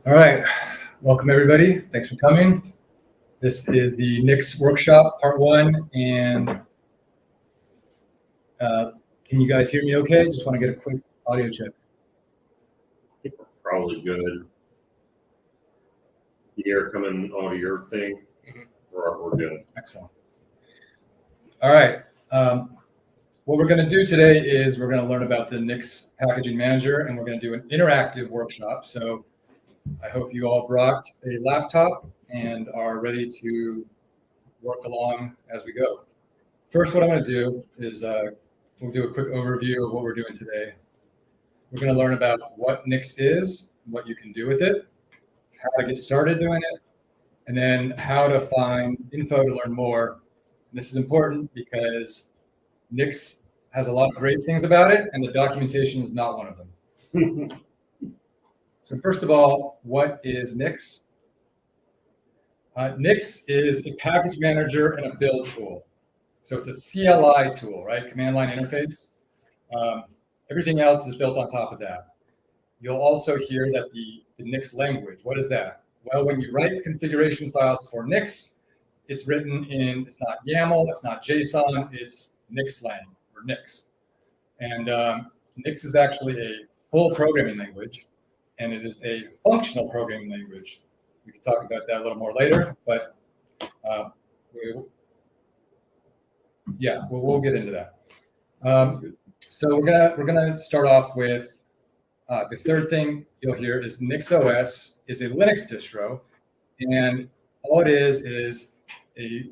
All right, welcome everybody. Thanks for coming. This is the Nix workshop, part one, and can you guys hear me okay? Just want to get a quick audio check. Probably good. The air coming out of your thing, we're good. Excellent. All right, what we're going to do today is we're going to learn about the Nix packaging manager, and we're going to do an interactive workshop. So I hope you all brought a laptop and are ready to work along as we go. First, what I'm going to do is we'll do a quick overview of what we're doing today. We're going to learn about what Nix is, what you can do with it, how to get started doing it, and then how to find info to learn more. And this is important because Nix has a lot of great things about it, and the documentation is not one of them. So first of all, what is Nix? Nix is a package manager and a build tool. So it's a CLI tool, right? Command line interface. Everything else is built on top of that. You'll also hear that the Nix language, what is that? Well, when you write configuration files for Nix, it's written in, it's not YAML, it's not JSON, it's Nixlang or Nix. And Nix is actually a full programming language, and it is a functional programming language. We can talk about that a little more later, but we'll get into that. So we're gonna start off with the third thing you'll hear is NixOS is a Linux distro, and all it is a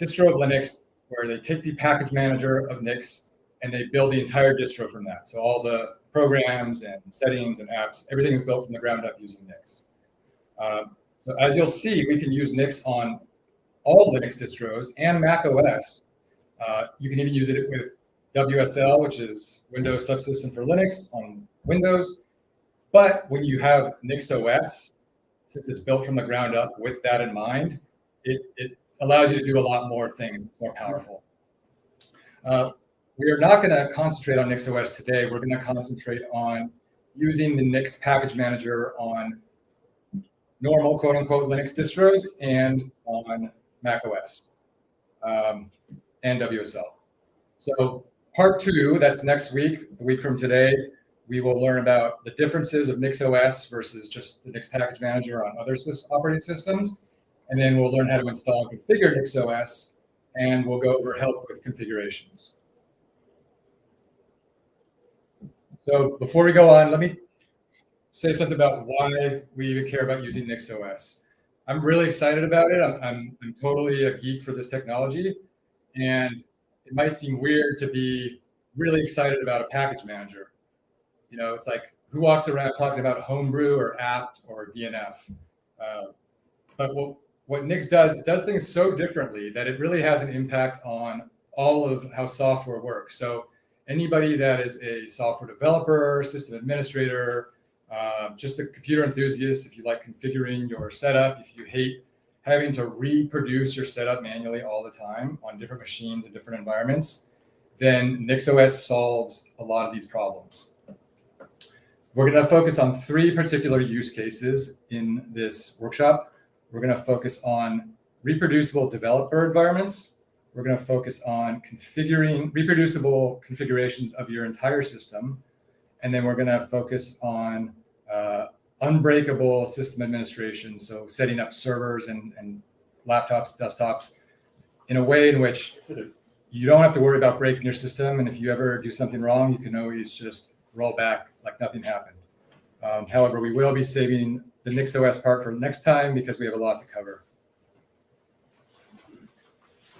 distro of Linux where they take the package manager of Nix and they build the entire distro from that. So all the programs and settings and apps, everything is built from the ground up using Nix. So as you'll see, we can use Nix on all Linux distros and Mac OS. You can even use it with WSL, which is Windows Subsystem for Linux on Windows. But when you have NixOS, since it's built from the ground up with that in mind, it allows you to do a lot more things. It's more powerful. We are not going to concentrate on NixOS today. We're going to concentrate on using the Nix package manager on normal quote unquote Linux distros and on Mac OS and WSL. So part two, that's next week, a week from today, we will learn about the differences of NixOS versus just the Nix package manager on other operating systems. And then we'll learn how to install and configure NixOS, and we'll go over help with configurations. So before we go on, let me say something about why we even care about using NixOS. I'm really excited about it. I'm totally a geek for this technology, and it might seem weird to be really excited about a package manager. You know, it's like, who walks around talking about Homebrew or apt or DNF? But what Nix does, it does things so differently that it really has an impact on all of how software works. So anybody that is a software developer, system administrator, just a computer enthusiast, if you like configuring your setup, if you hate having to reproduce your setup manually all the time on different machines and different environments, then NixOS solves a lot of these problems. We're going to focus on three particular use cases in this workshop. We're going to focus on reproducible developer environments. We're going to focus on configuring reproducible configurations of your entire system. And then we're going to focus on unbreakable system administration. So setting up servers and laptops, desktops in a way in which you don't have to worry about breaking your system. And if you ever do something wrong, you can always just roll back like nothing happened. However, we will be saving the NixOS part for next time because we have a lot to cover.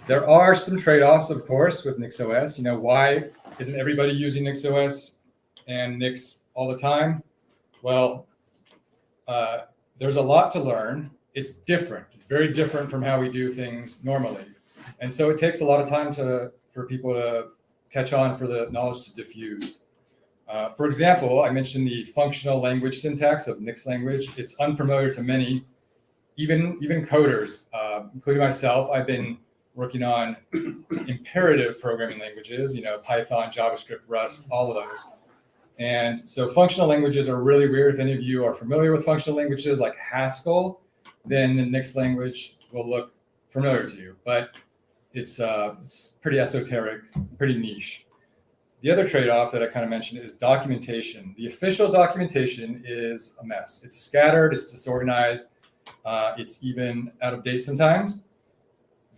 There are some trade-offs, of course, with NixOS. You know, why isn't everybody using NixOS and Nix all the time? Well, there's a lot to learn. It's different. It's very different from how we do things normally. And so it takes a lot of time for people to catch on, for the knowledge to diffuse. For example, I mentioned the functional language syntax of Nix language. It's unfamiliar to many, even coders, including myself. I've been working on imperative programming languages, you know, Python, JavaScript, Rust, all of those. And so functional languages are really weird. If any of you are familiar with functional languages like Haskell, then the Nix language will look familiar to you. But it's pretty esoteric, pretty niche. The other trade-off that I kind of mentioned is documentation. The official documentation is a mess. It's scattered, it's disorganized, it's even out of date sometimes.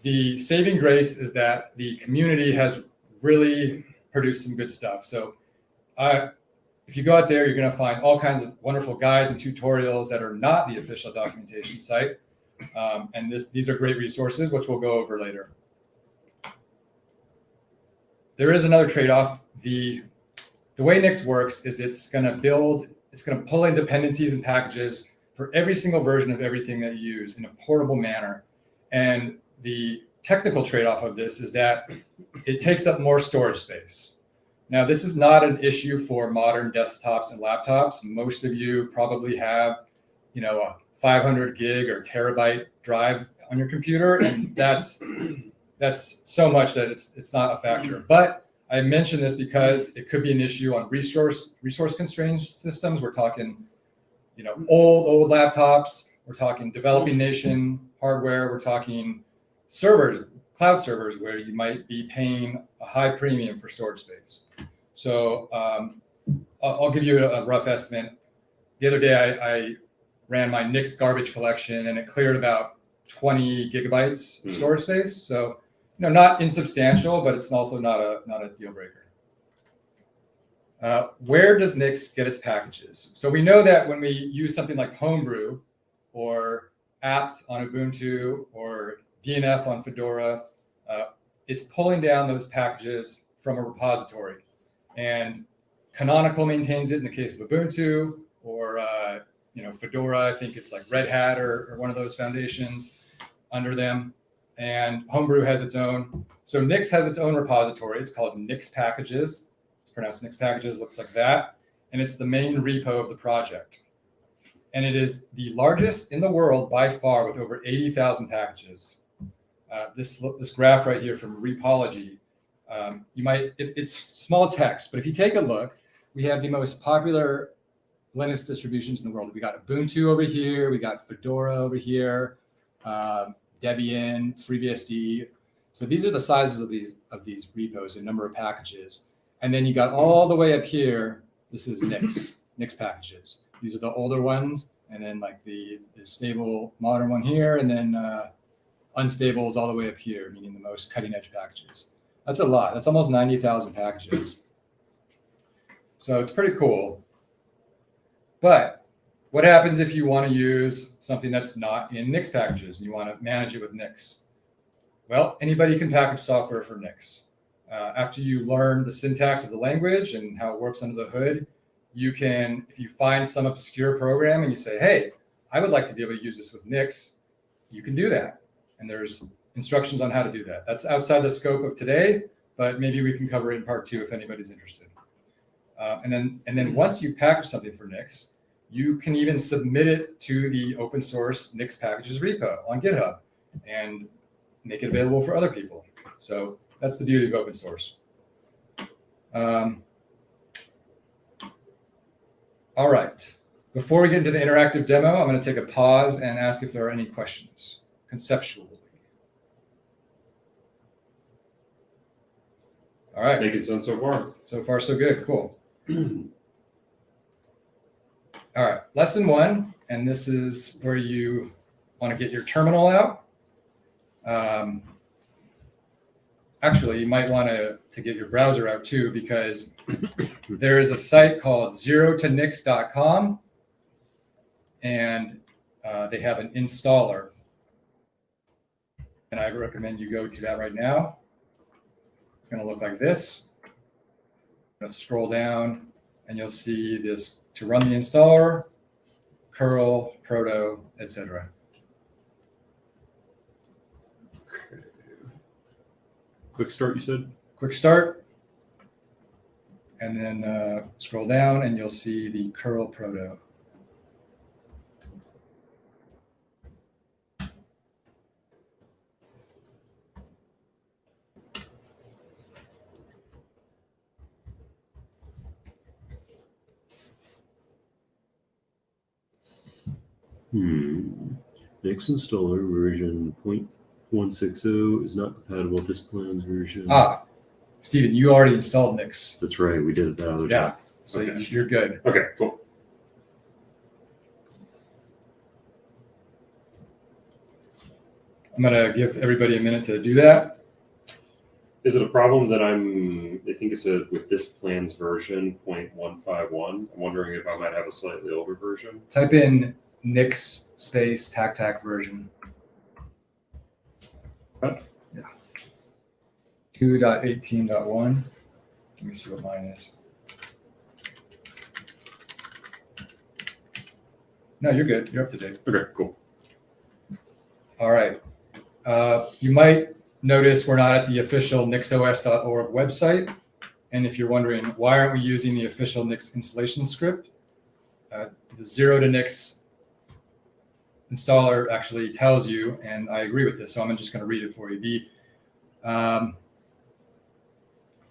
The saving grace is that the community has really produced some good stuff. So if you go out there, you're going to find all kinds of wonderful guides and tutorials that are not the official documentation site. And these are great resources, which we'll go over later. There is another trade-off. The way Nix works is it's going to pull in dependencies and packages for every single version of everything that you use in a portable manner. And the technical trade-off of this is that it takes up more storage space. Now, this is not an issue for modern desktops and laptops. Most of you probably have, a 500 gig or terabyte drive on your computer, and that's so much that it's not a factor. But I mention this because it could be an issue on resource constrained systems. We're talking, old laptops. We're talking developing nation hardware. We're talking servers, cloud servers, where you might be paying a high premium for storage space. So I'll give you a rough estimate. The other day, I ran my Nix garbage collection, and it cleared about 20 gigabytes of storage space. So, not insubstantial, but it's also not a deal breaker. Where does Nix get its packages? So we know that when we use something like Homebrew or apt on Ubuntu or DNF on Fedora, it's pulling down those packages from a repository. And Canonical maintains it in the case of Ubuntu, or Fedora. I think it's like Red Hat or one of those foundations under them. And Homebrew has its own. So Nix has its own repository. It's called Nix Packages. It's pronounced Nix Packages, looks like that. And it's the main repo of the project. And it is the largest in the world by far, with over 80,000 packages. This graph right here from Repology, it's small text, but if you take a look, we have the most popular Linux distributions in the world. We got Ubuntu over here, we got Fedora over here, Debian, FreeBSD. So these are the sizes of these repos and number of packages. And then you got all the way up here, this is Nix packages. These are the older ones, and then like the stable modern one here, and then unstable is all the way up here, meaning the most cutting edge packages. That's a lot. That's almost 90,000 packages. So it's pretty cool. But what happens if you want to use something that's not in Nix packages and you want to manage it with Nix? Well, anybody can package software for Nix. After you learn the syntax of the language and how it works under the hood, you can, if you find some obscure program and you say, hey, I would like to be able to use this with Nix, you can do that. And there's instructions on how to do that. That's outside the scope of today, but maybe we can cover it in part 2 if anybody's interested. And then once you package something for Nix, you can even submit it to the open source Nix packages repo on GitHub and make it available for other people. So that's the beauty of open source. All right. Before we get into the interactive demo, I'm going to take a pause and ask if there are any questions conceptually. All right. Making sense so far. So far, so good. Cool. All right. Lesson 1, and this is where you want to get your terminal out. Actually, you might want to get your browser out too, because there is a site called zerotonix.com, and they have an installer. And I recommend you go to that right now. It's going to look like this. I'm going to scroll down, and you'll see this to run the installer, curl, proto, etc. Quick start, you said? Quick start. And then scroll down, and you'll see the curl proto. Next installer version 0.160 is not compatible with this plan's version. Steven, you already installed Nix. That's right. We did it the other Yeah. day. So Okay. you're good. Okay, cool. I'm going to give everybody a minute to do that. Is it a problem that I think it said with this plan's version 0.151? I'm wondering if I might have a slightly older version. Type in Nix space tac version. What? Yeah. 2.18.1. Let me see what mine is. No, you're good. You're up to date. Okay, cool. All right. You might notice we're not at the official nixos.org website. And if you're wondering, why aren't we using the official Nix installation script? The 0 to Nix installer actually tells you, and I agree with this, so I'm just going to read it for you.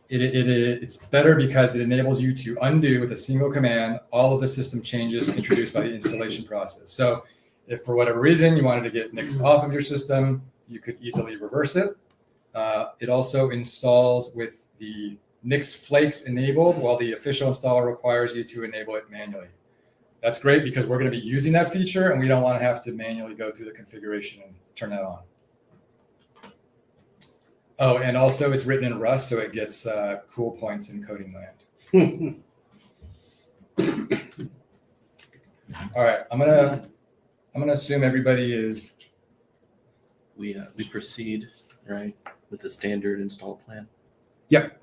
It's better because it enables you to undo with a single command all of the system changes introduced by the installation process. So if for whatever reason you wanted to get Nix off of your system, you could easily reverse it. It also installs with the Nix flakes enabled, while the official installer requires you to enable it manually. That's great because we're going to be using that feature and we don't want to have to manually go through the configuration and turn that on. Oh, and also it's written in Rust, so it gets cool points in coding land. All right, I'm gonna assume everybody is. We proceed right with the standard install plan. Yep.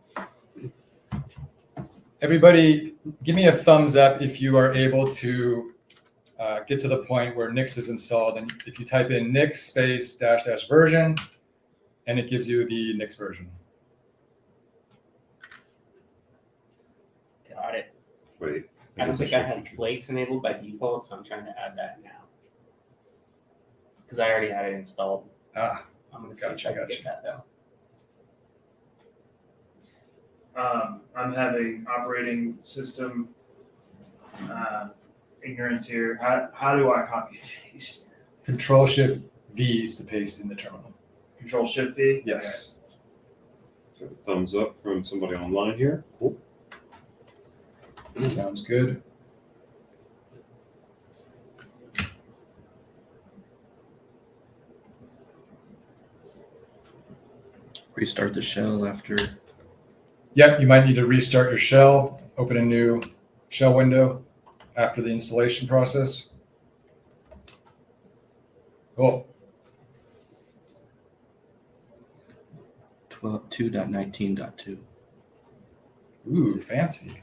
Everybody, give me a thumbs up if you are able to get to the point where Nix is installed. And if you type in Nix space -- version, and it gives you the Nix version. Got it. Wait. I don't think I had flakes enabled by default, so I'm trying to add that now. Because I already had it installed. Ah, I'm going to see if I can get that though. I'm having operating system ignorance here. How do I copy and paste? Control Shift V is to paste in the terminal. Control Shift V? Yes. Got a thumbs up from somebody online here. Cool. Sounds good. Restart the shell after. Yep, you might need to restart your shell, open a new shell window after the installation process. Cool. 2.19.2. Ooh, fancy.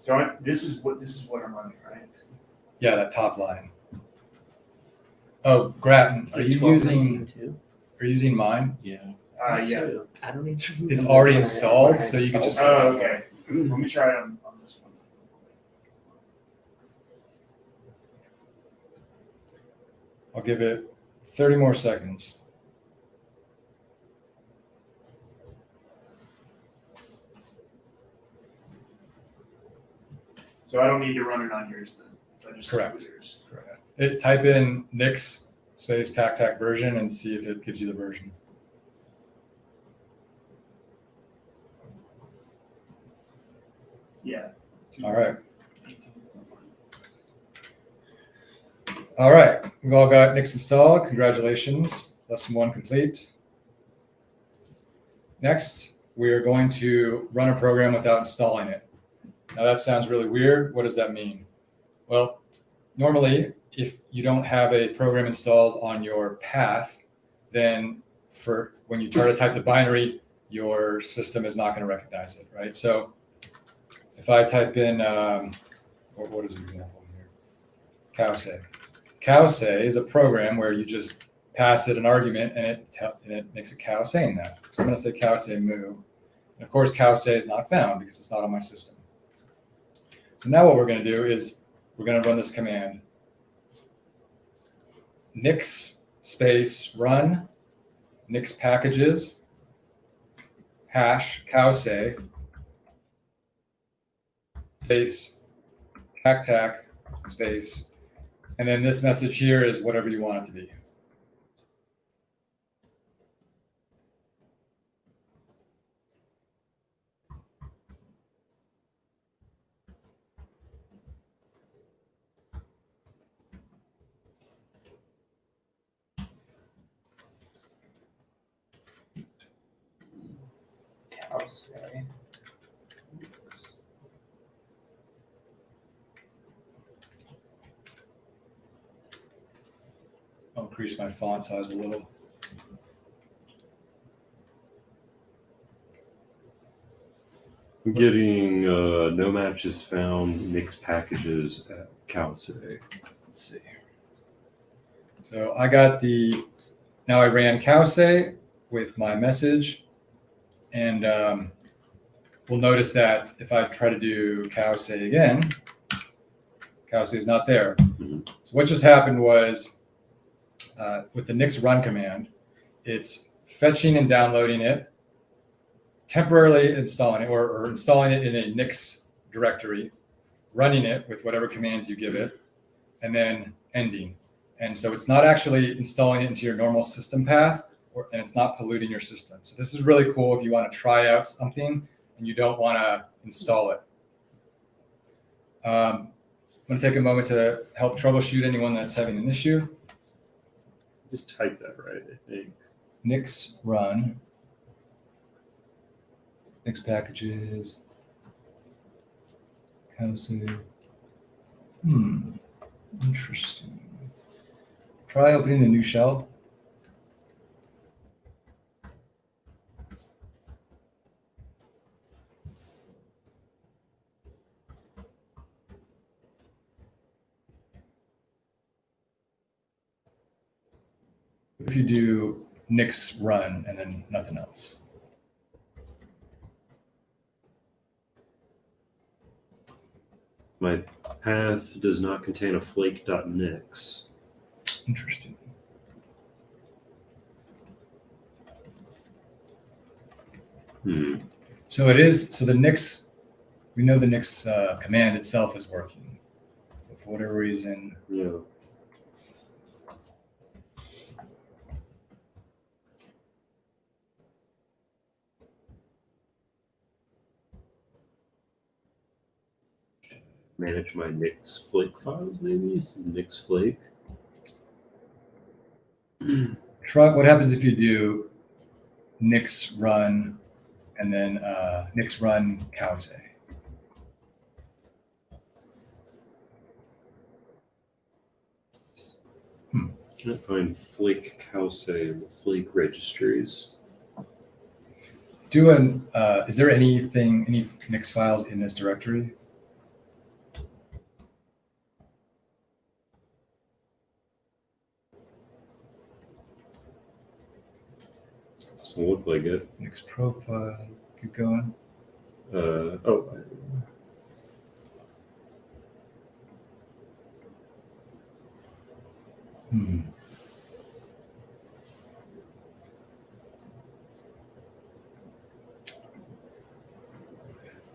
So this is what I'm running, right? Yeah, that top line. Oh, Grattan, are you using mine? Yeah. Yeah. I don't even. It's already installed, so you can just. Oh, okay. Let me try it on this one. I'll give it 30 more seconds. So I don't need to run it on yours then. I just Correct. use yours. Correct. Type in Nix space tac version and see if it gives you the version. Yeah. All right. All right. We've all got Nix installed. Congratulations. Lesson 1 complete. Next, we are going to run a program without installing it. Now that sounds really weird. What does that mean? Well, normally, if you don't have a program installed on your path, then for when you try to type the binary, your system is not going to recognize it, right? So if I type in, what is the example here? Cowsay. Cowsay is a program where you just pass it an argument and it makes a cow saying that. So I'm going to say cowsay moo. And of course, cowsay is not found because it's not on my system. So now what we're going to do is we're going to run this command. Nix space run Nix packages hash cowsay space tac space And then this message here is whatever you want it to be. I'll say. I'll increase my font size a little. I'm getting no matches found, mixed packages at Calce. Let's see. So I got now I ran Calce with my message, and we'll notice that if I try to do Calce again, Calce is not there. Mhm. So what just happened was with the nix run command, it's fetching and downloading it, temporarily installing it or installing it in a nix directory, running it with whatever commands you give it, and then ending. And so it's not actually installing it into your normal system path, and it's not polluting your system. So this is really cool if you want to try out something and you don't want to install it. I'm going to take a moment to help troubleshoot anyone that's having an issue. Just type that right, I think. Nix run, nix packages, Calce. Interesting. Try opening a new shell. If you do nix run and then nothing else. My path does not contain a flake.nix. Interesting. So it is, so the nix, we know the nix command itself is working. But for whatever reason, Yeah. Manage my Nix Flake files, maybe? This is Nix Flake. try, what happens if you do nix run and then nix run Calce? Can't find Flake Calce in the Flake registries. Is there any nix files in this directory? Doesn't look like it. Nix profile, keep going. Oh.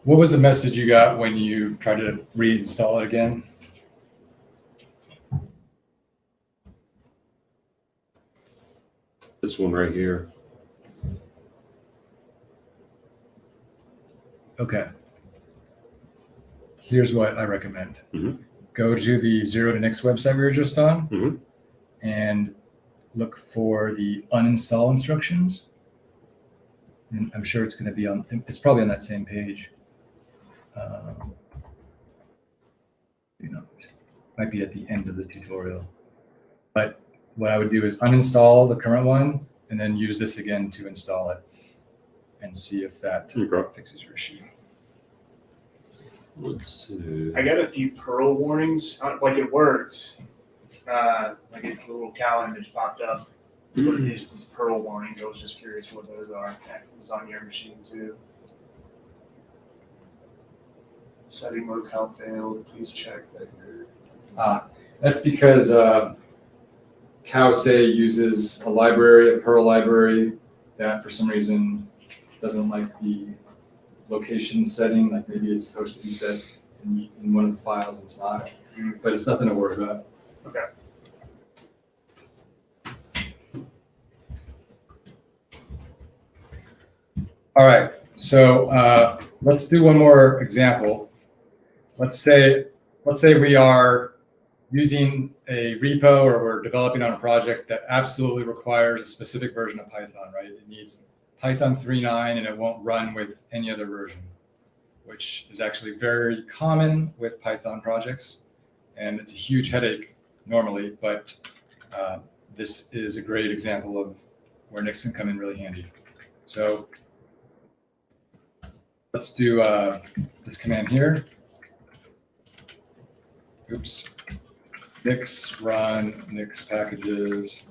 What was the message you got when you tried to reinstall it again? This one right here. Okay. Here's what I recommend. Mhm. Go to the Zero to Nix website we were just on Mhm. and look for the uninstall instructions. And I'm sure it's going to be it's probably on that same page. Might be at the end of the tutorial. But what I would do is uninstall the current one and then use this again to install it and see if that Okay. fixes your issue. Let's see. I got a few Perl warnings, like it worked. Like a little cow image popped up. But there's these Perl warnings. I was just curious what those are. It was on your machine too. Setting locale failed. Please check that your That's because Calce uses a Perl library that for some reason doesn't like the location setting. Like maybe it's supposed to be set in one of the files and it's not, but it's nothing to worry about. Okay. All right, so let's do one more example. Let's say we are using a repo or we're developing on a project that absolutely requires a specific version of Python, right? It needs Python 3.9 and it won't run with any other version, which is actually very common with Python projects. And it's a huge headache normally, but this is a great example of where Nix can come in really handy. So let's do this command here. Oops. Nix run Nix packages,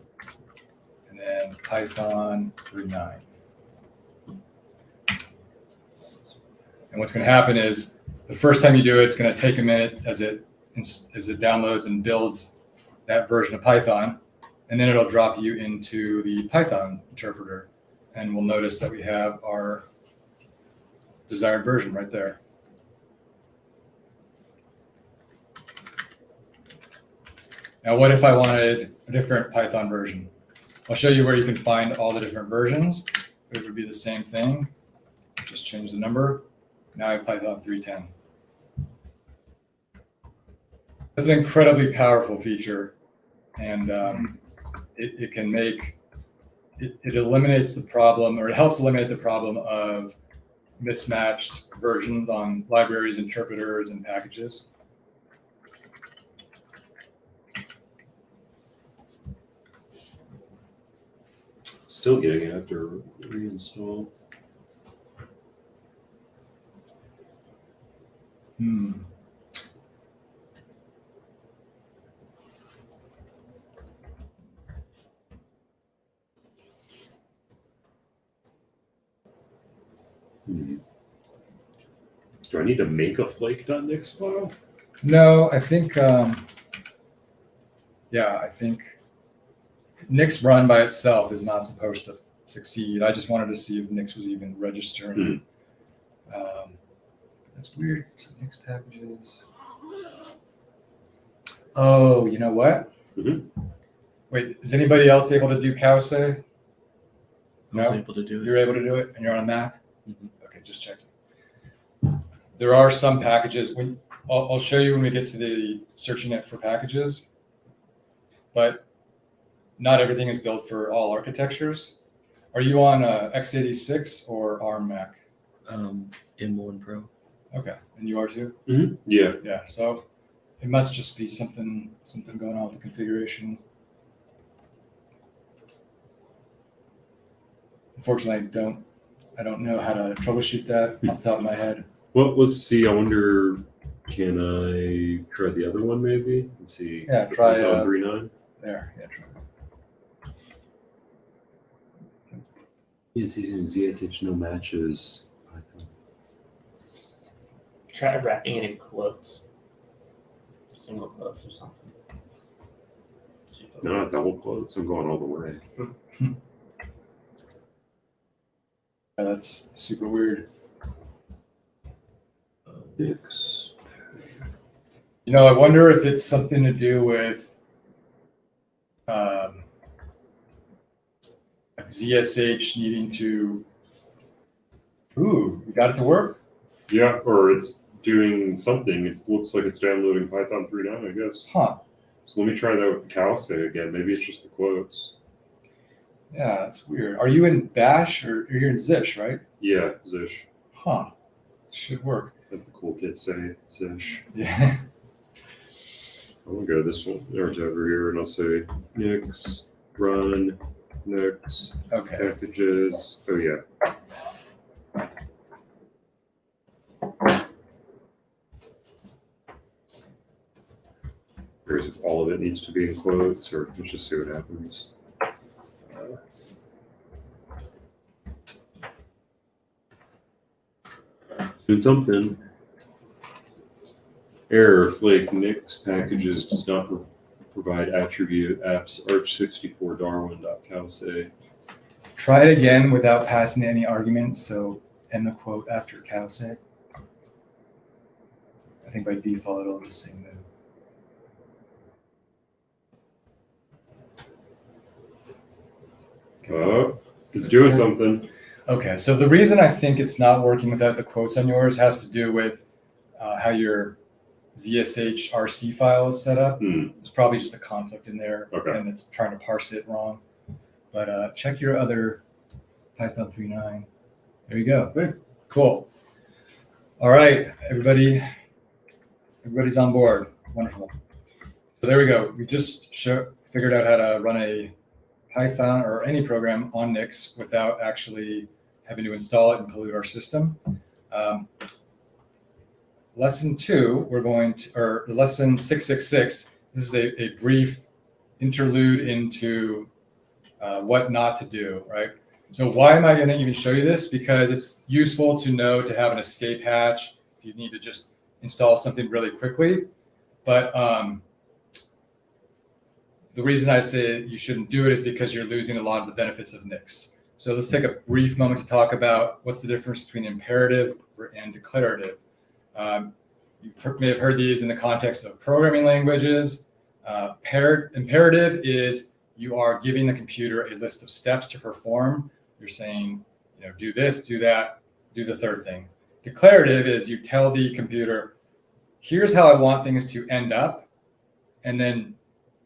and then Python 3.9. And what's going to happen is the first time you do it, it's going to take a minute as it downloads and builds that version of Python, and then it'll drop you into the Python interpreter, and we'll notice that we have our desired version right there. Now, what if I wanted a different Python version? I'll show you where you can find all the different versions. It would be the same thing. Just change the number. Now I have Python 3.10. That's an incredibly powerful feature, and it can make it eliminates the problem, or it helps eliminate the problem of mismatched versions on libraries, interpreters, and packages. Still getting it after reinstall. Do I need to make a flake.nix file? No, I think, I think Nix run by itself is not supposed to succeed. I just wanted to see if Nix was even registering. That's weird. So Nix packages. Oh, you know what? Wait, is anybody else able to do Cowsay? I was No? able to do it. You're able to do it, and you're on a Mac? Mhm. Okay, just checking. There are some packages. I'll show you when we get to the searching it for packages, but not everything is built for all architectures. Are you on x86 or ARM Mac? M1 Pro. Okay, and you are too? Yeah. Yeah, so it must just be something going on with the configuration. Unfortunately, I don't know how to troubleshoot that off the top of my head. Well, let's see. I wonder, can I try the other one maybe? Let's see. Yeah, try, Python 3.9. There, yeah, try. Yeah, it's using ZSH no matches. Python. Try wrapping it in quotes. Single quotes or something. See if it No, not double quotes. I'm going all the way. Yeah, that's super weird. Nix. You know, I wonder if it's something to do with like ZSH needing to. Ooh, you got it to work? Yeah, or it's doing something. It looks like it's downloading Python 3.9, I guess. Huh. So let me try that with the Cowsay again. Maybe it's just the quotes. Yeah, that's weird. Are you in Bash or you're in Zish, right? Yeah, Zish. Huh. Should work. That's the cool kids say, Zish. Yeah. I'm gonna go to this one or to over here and I'll say Nix, run, Nix, Okay. packages. Oh yeah. Here's if all of it needs to be in quotes, or let's just see what happens. Doing something. Error, flake, Nix packages does not provide attribute apps arch64 darwin.cowsay. Try it again without passing any arguments. So end the quote after Cowsay. I think by default it'll just say no. Oh, it's doing something. Okay, so the reason I think it's not working without the quotes on yours has to do with how your ZSH RC file is set up. There's probably just a conflict in there, Okay. and it's trying to parse it wrong. But check your other Python 3.9. There you go. Good. Cool. All right, everybody's on board. Wonderful. So there we go. We just figured out how to run a Python or any program on Nix without actually having to install it and pollute our system. Lesson 2, or lesson 666, this is a brief interlude into what not to do, right? So why am I going to even show you this? Because it's useful to know to have an escape hatch if you need to just install something really quickly. But the reason I say you shouldn't do it is because you're losing a lot of the benefits of Nix. So let's take a brief moment to talk about what's the difference between imperative and declarative. You may have heard these in the context of programming languages. Imperative is you are giving the computer a list of steps to perform. You're saying, do this, do that, do the third thing. Declarative is you tell the computer, here's how I want things to end up. And then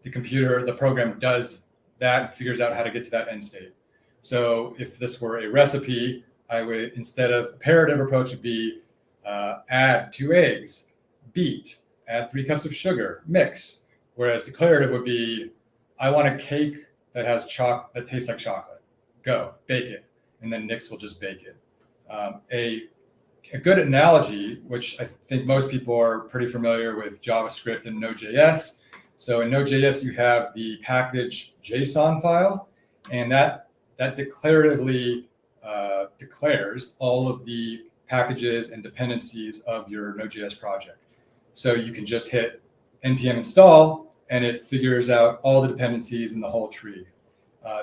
the program does that and figures out how to get to that end state. So if this were a recipe, I would, instead of imperative approach, would be add 2 eggs, beat, add 3 cups of sugar, mix. Whereas declarative would be, I want a cake that has that tastes like chocolate. Go, bake it. And then Nix will just bake it. A good analogy, which I think most people are pretty familiar with JavaScript and Node.js. So in Node.js, you have the package JSON file, and that declaratively declares all of the packages and dependencies of your Node.js project. So you can just hit npm install, and it figures out all the dependencies in the whole tree.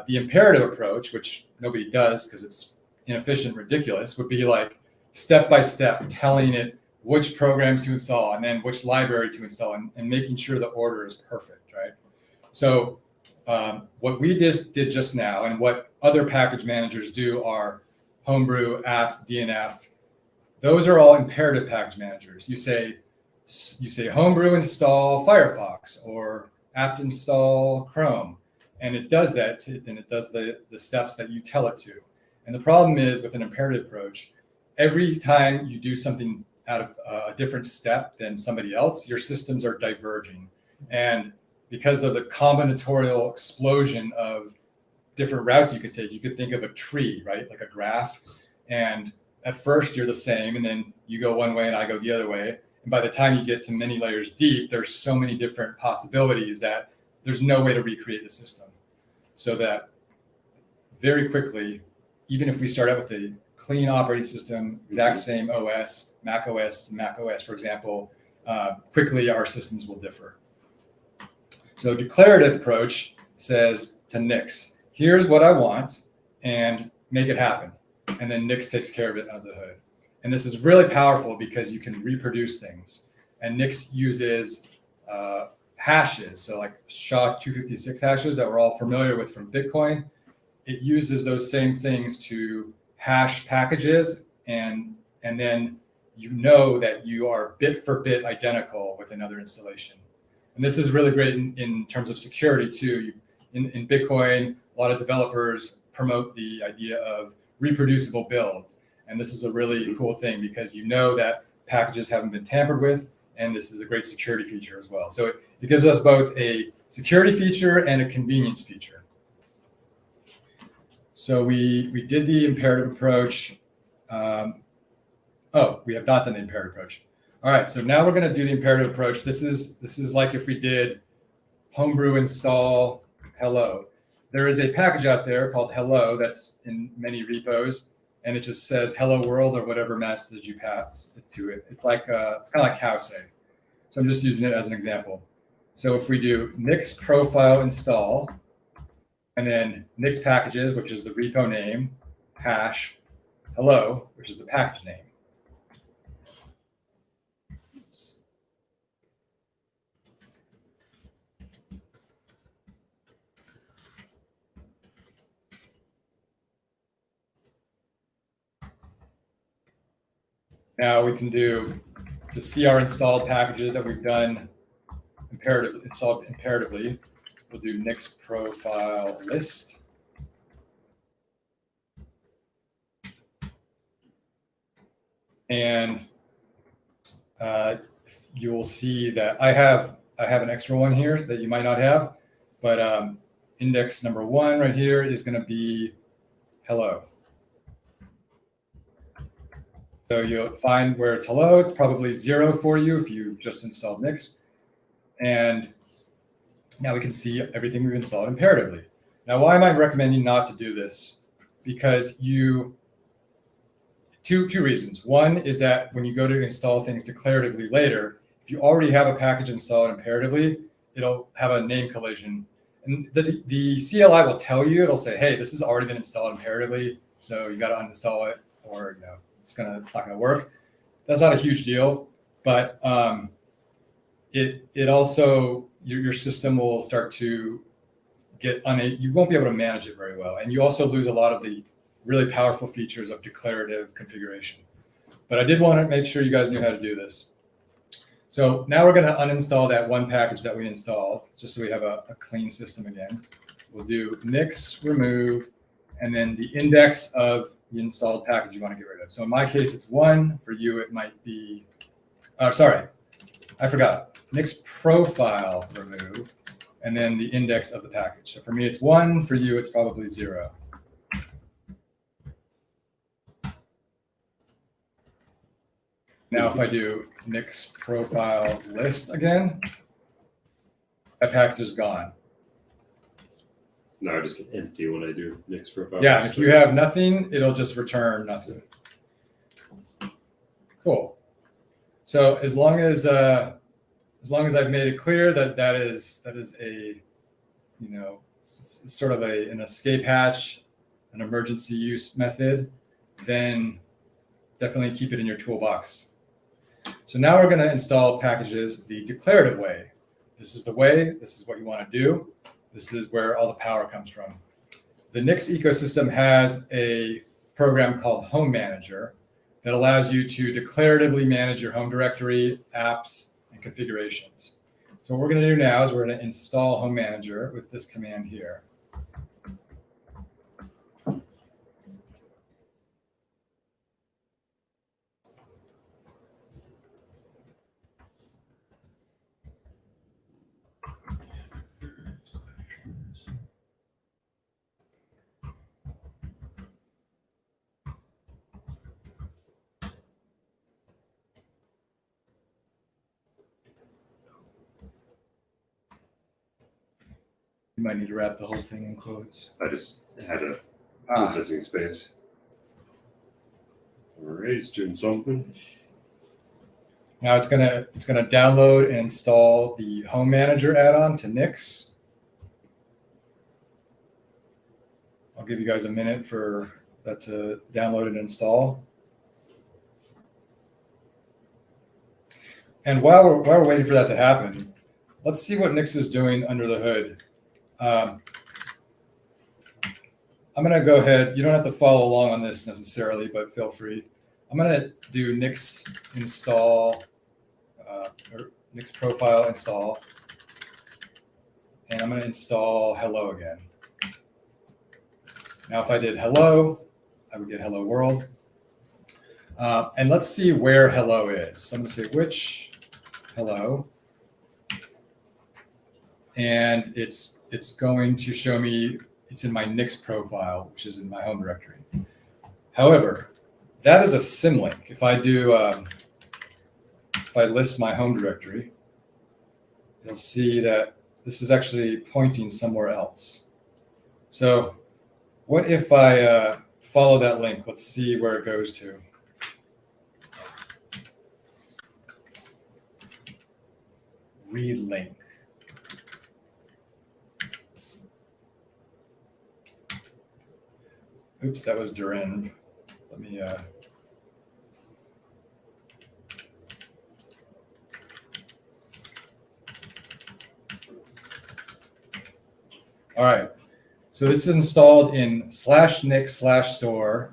The imperative approach, which nobody does because it's inefficient, ridiculous, would be like step by step telling it which programs to install and then which library to install and making sure the order is perfect, right? So what we did just now and what other package managers do are Homebrew, apt, DNF. Those are all imperative package managers. You say Homebrew install Firefox or apt install Chrome, and it does that, and it does the steps that you tell it to. And the problem is with an imperative approach, every time you do something out of a different step than somebody else, your systems are diverging. And because of the combinatorial explosion of different routes you could take, you could think of a tree, right? Like a graph. And at first you're the same, and then you go one way and I go the other way. And by the time you get to many layers deep, there's so many different possibilities that there's no way to recreate the system. So that very quickly, even if we start out with a clean operating system, exact same OS, Mac OS, for example, quickly our systems will differ. So declarative approach says to Nix, here's what I want and make it happen. And then Nix takes care of it under the hood. And this is really powerful because you can reproduce things. And Nix uses hashes, so like SHA-256 hashes that we're all familiar with from Bitcoin. It uses those same things to hash packages, and then you know that you are bit for bit identical with another installation. And this is really great in terms of security too. In Bitcoin, a lot of developers promote the idea of reproducible builds. And this is a really cool thing because you know that packages haven't been tampered with, and this is a great security feature as well. So it gives us both a security feature and a convenience feature. So we did the imperative approach. We have not done the imperative approach. All right, so now we're going to do the imperative approach. This is like if we did Homebrew install hello. There is a package out there called hello that's in many repos, and it just says hello world or whatever message you pass to it. It's like it's kind of like Cowsay. So I'm just using it as an example. So if we do Nix profile install, and then Nix packages, which is the repo name, hash, hello, which is the package name. Now we can to see our installed packages that we've done installed imperatively. We'll do Nix profile list. And you will see that I have an extra one here that you might not have, but index number 1 right here is going to be hello. So you'll find where it's hello. It's probably 0 for you if you've just installed Nix. And now we can see everything we've installed imperatively. Now, why am I recommending not to do this? Because two reasons. One is that when you go to install things declaratively later, if you already have a package installed imperatively, it'll have a name collision. And the CLI will tell you, it'll say, hey, this has already been installed imperatively, so you got to uninstall it, or it's not gonna work. That's not a huge deal, but it also your system will start to you won't be able to manage it very well, and you also lose a lot of the really powerful features of declarative configuration. But I did want to make sure you guys knew how to do this. So now we're going to uninstall that one package that we installed, just so we have a clean system again. We'll do nix remove, and then the index of the installed package you want to get rid of. So in my case, it's 1. For you, it might be, sorry, I forgot. Nix profile remove, and then the index of the package. So for me, it's 1. For you, it's probably 0. Now, if I do Nix profile list again, that package is gone. No, I just get empty when I do Nix profile. Yeah, and if you have nothing, it'll just return nothing. Cool. So as long as I've made it clear that is a it's sort of an escape hatch, an emergency use method, then definitely keep it in your toolbox. So now we're going to install packages the declarative way. This is the way. This is what you want to do. This is where all the power comes from. The Nix ecosystem has a program called Home Manager that allows you to declaratively manage your home directory, apps, and configurations. So what we're going to do now is we're going to install Home Manager with this command here. You might need to wrap the whole thing in quotes. I just had a missing space. All right, it's doing something. Now it's gonna download and install the Home Manager add-on to Nix. I'll give you guys a minute for that to download and install. And while we're waiting for that to happen, let's see what Nix is doing under the hood. I'm going to go ahead. You don't have to follow along on this necessarily, but feel free. I'm going to do Nix install, or Nix profile install, and I'm going to install hello again. Now, if I did hello, I would get hello world. And let's see where hello is. So I'm going to say which hello, and it's going to show me it's in my Nix profile, which is in my home directory. However, that is a symlink. If I do, if I list my home directory, you'll see that this is actually pointing somewhere else. So what if I follow that link? Let's see where it goes to. Read link. Oops, that was Durin. Let me. All right. So it's installed in /nix/store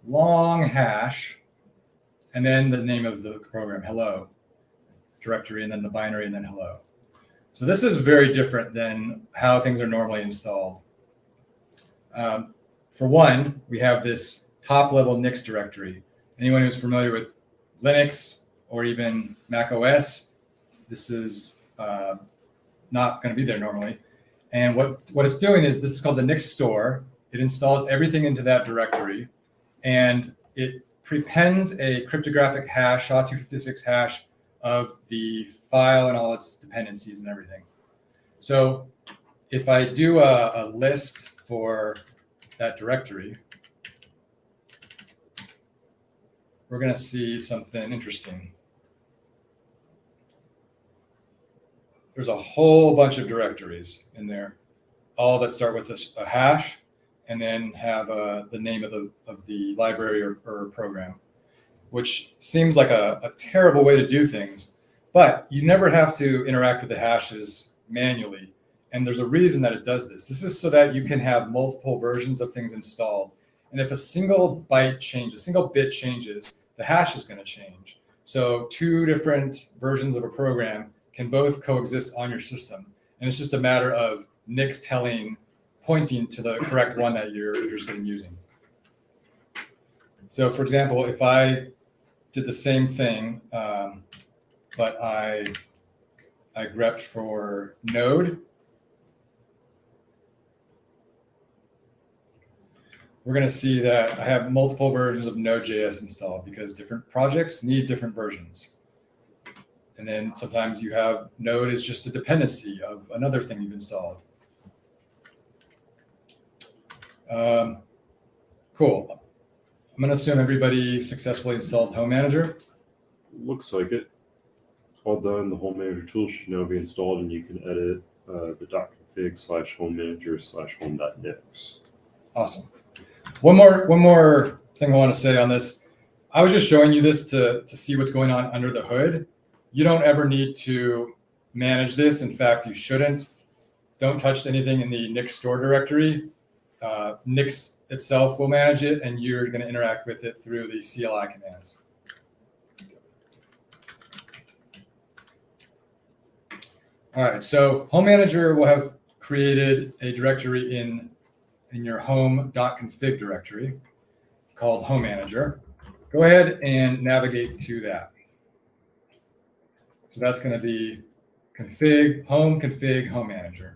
long hash, and then the name of the program, hello, directory, and then the binary, and then hello. So this is very different than how things are normally installed. For one, we have this top-level Nix directory. Anyone who's familiar with Linux or even Mac OS, this is not going to be there normally. And what it's doing is, this is called the Nix store. It installs everything into that directory, and it prepends a cryptographic hash, SHA-256 hash, of the file and all its dependencies and everything. So if I do a list for that directory, we're going to see something interesting. There's a whole bunch of directories in there, all that start with a hash and then have the name of the library or program, which seems like a terrible way to do things, but you never have to interact with the hashes manually. And there's a reason that it does this. This is so that you can have multiple versions of things installed. And if a single byte changes, a single bit changes, the hash is going to change. So two different versions of a program can both coexist on your system. And it's just a matter of Nix pointing to the correct one that you're interested in using. So for example, if I did the same thing, but I grepped for Node, we're going to see that I have multiple versions of Node.js installed because different projects need different versions. And then sometimes you have Node is just a dependency of another thing you've installed. Cool. I'm going to assume everybody successfully installed Home Manager. Looks like it. All done. The Home Manager tool should now be installed, and you can edit the .config/homemanager/home.nix. Awesome. One more thing I want to say on this. I was just showing you this to see what's going on under the hood. You don't ever need to manage this. In fact, you shouldn't. Don't touch anything in the Nix store directory. Nix itself will manage it, and you're going to interact with it through the CLI commands. All right, so Home Manager will have created a directory in your home.config directory called Home Manager. Go ahead and navigate to that. So that's going to be config, Home Manager.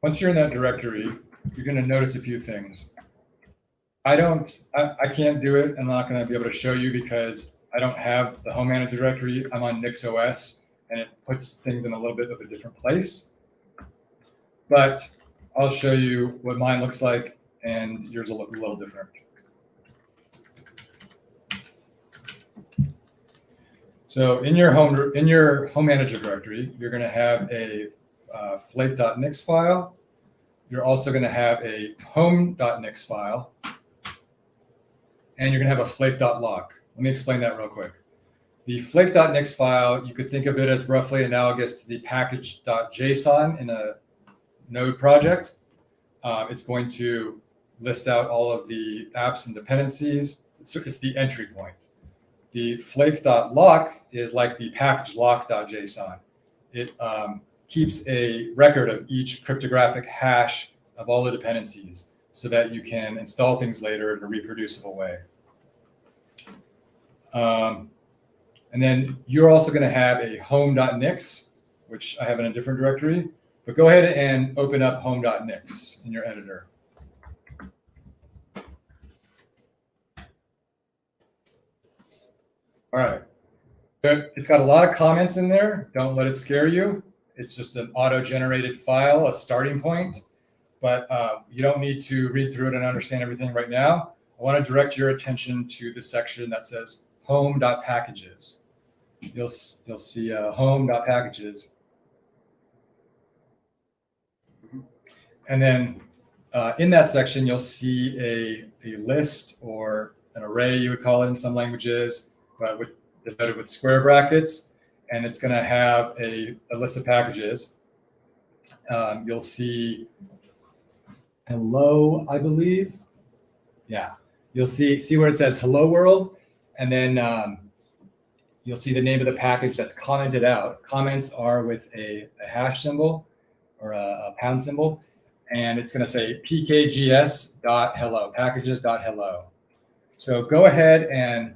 Once you're in that directory, you're going to notice a few things. I can't do it. I'm not going to be able to show you because I don't have the Home Manager directory. I'm on Nix OS, and it puts things in a little bit of a different place. But I'll show you what mine looks like, and yours will look a little different. So in your Home Manager directory, you're going to have a flake.nix file. You're also going to have a home.nix file, and you're going to have a flake.lock. Let me explain that real quick. The flake.nix file, you could think of it as roughly analogous to the package.json in a Node project. It's going to list out all of the apps and dependencies. It's the entry point. The flake.lock is like the package.lock.json. It keeps a record of each cryptographic hash of all the dependencies so that you can install things later in a reproducible way. And then you're also going to have a home.nix, which I have in a different directory. But go ahead and open up home.nix in your editor. All right. It's got a lot of comments in there. Don't let it scare you. It's just an auto-generated file, a starting point. But you don't need to read through it and understand everything right now. I want to direct your attention to the section that says home.packages. You'll see home.packages. And then in that section, you'll see a list or an array, you would call it in some languages, but denoted with square brackets. And it's going to have a list of packages. You'll see hello, I believe. Yeah. You'll see where it says hello world. And then you'll see the name of the package that's commented out. Comments are with a hash symbol or a pound symbol. And it's going to say pkgs.hello, packages.hello. So go ahead and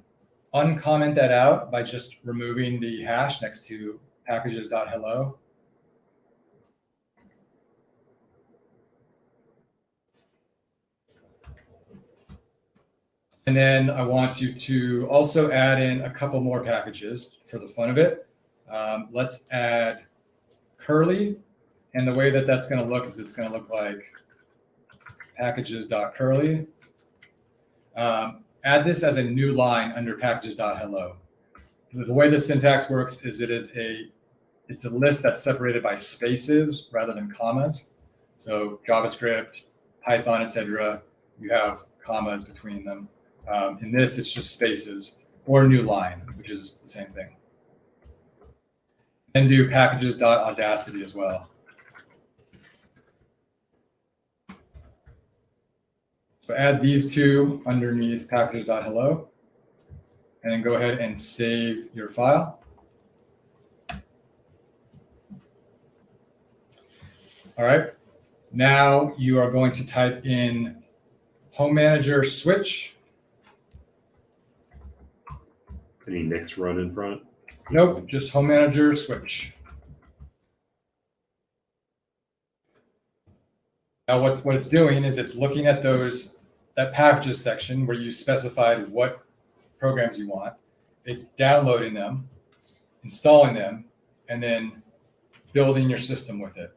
uncomment that out by just removing the hash next to packages.hello. And then I want you to also add in a couple more packages for the fun of it. Let's add curly. And the way that that's going to look is it's going to look like packages.curly. Add this as a new line under packages.hello. The way the syntax works is it's a list that's separated by spaces rather than commas. So JavaScript, Python, etc., you have commas between them. In this, it's just spaces or new line, which is the same thing. And do packages.audacity as well. So add these two underneath packages.hello, and then go ahead and save your file. All right. Now you are going to type in home manager switch. Any next run in front? Nope, just home manager switch. Now what it's doing is it's looking at that packages section where you specified what programs you want. It's downloading them, installing them, and then building your system with it.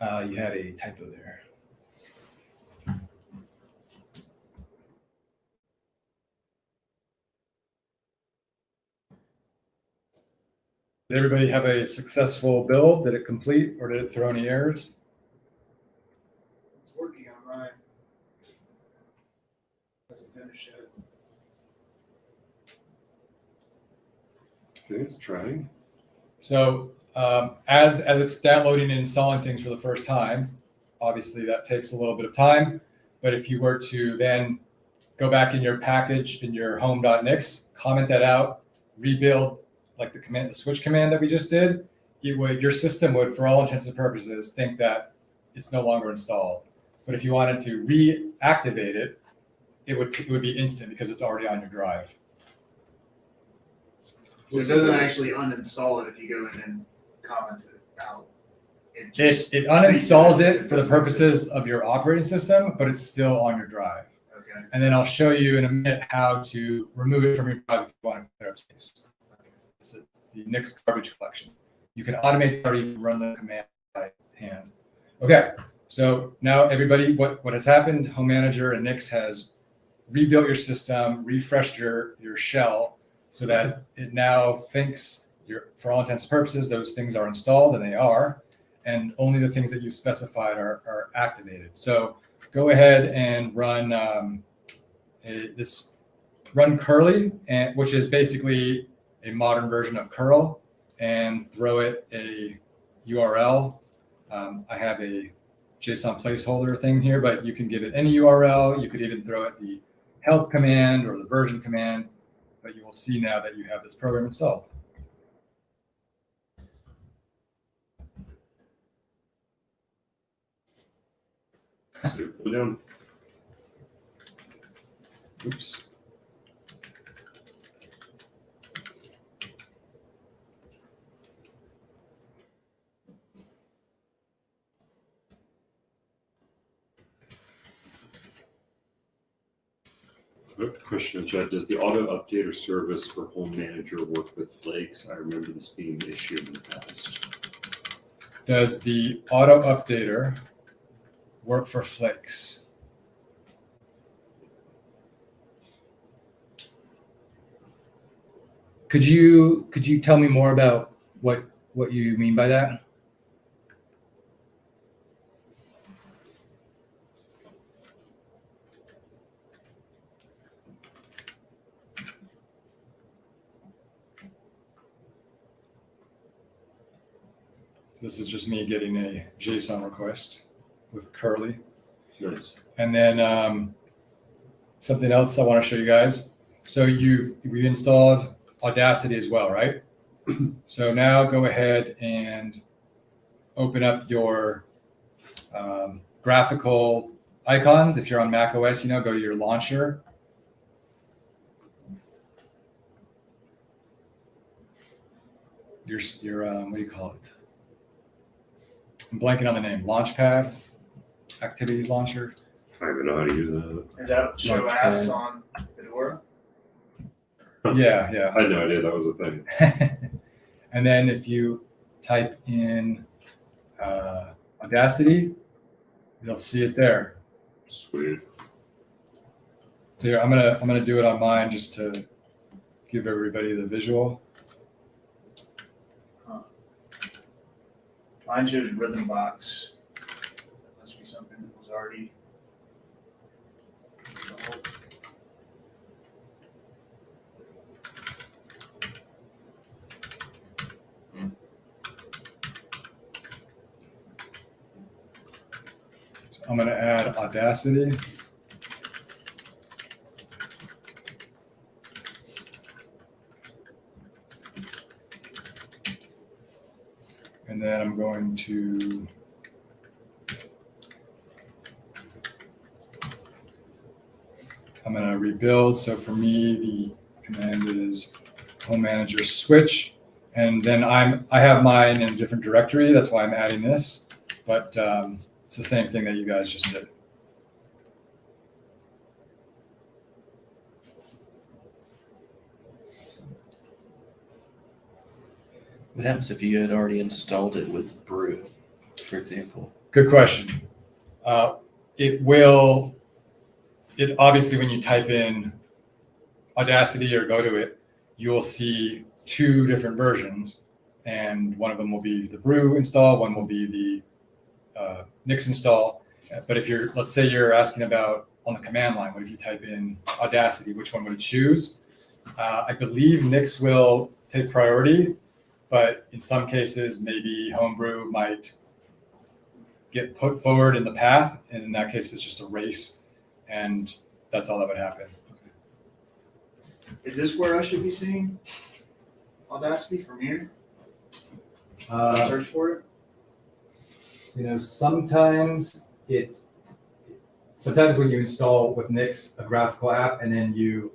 You had a typo there. Did everybody have a successful build? Did it complete or did it throw any errors? It's working on mine. Hasn't finished yet. Okay, it's trying. So as it's downloading and installing things for the first time, obviously that takes a little bit of time. But if you were to then go back in your package in your home.nix, comment that out, rebuild like the switch command that we just did, your system would, for all intents and purposes, think that it's no longer installed. But if you wanted to reactivate it, it would be instant because it's already on your drive. So it doesn't actually uninstall it if you go in and comment it out. It uninstalls it for the purposes of your operating system, but it's still on your drive. Okay. And then I'll show you in a minute how to remove it from your drive if you want to clear up space. It's the Nix garbage collection. You can automate or you can run the command by hand. Okay, so now everybody, what has happened, Home Manager and Nix has rebuilt your system, refreshed your shell so that it now thinks, for all intents and purposes, those things are installed, and they are, and only the things that you specified are activated. So go ahead and run run curly, which is basically a modern version of curl, and throw it a URL. I have a JSON placeholder thing here, but you can give it any URL. You could even throw it the help command or the version command, but you will see now that you have this program installed. Put down. Oops. Question in chat: does the auto updater service for Home Manager work with flakes? I remember this being an issue in the past. Does the auto updater work for flakes? Could you tell me more about what what you mean by that. So this is just me getting a JSON request with curly. Nice. And then something else I want to show you guys. So we installed Audacity as well, right? So now go ahead and open up your graphical icons. If you're on Mac OS, go to your launcher. Your what do you call it? I'm blanking on the name. Launchpad, Activities Launcher. I don't even know how to use that. Is that show Launch apps pad. on Fedora? Yeah. I had no idea that was a thing. And then if you type in Audacity, you'll see it there. Sweet. So here, I'm gonna do it on mine just to give everybody the visual. Mine shows Rhythm Box. Must be something that was already installed. So I'm gonna add Audacity. And then I'm going to rebuild. So for me, the command is home manager switch. And then I have mine in a different directory. That's why I'm adding this. But it's the same thing that you guys just did. What happens if you had already installed it with Brew, for example? Good question. It obviously, when you type in Audacity or go to it, you will see two different versions, and one of them will be the Brew install, one will be the Nix install. But if let's say you're asking about on the command line, what if you type in Audacity, which one would it choose? I believe Nix will take priority, but in some cases, maybe Homebrew might get put forward in the path, and in that case, it's just a race, and that's all that would happen. Is this where I should be seeing Audacity from here? Search for it? Sometimes when you install with Nix a graphical app, and then it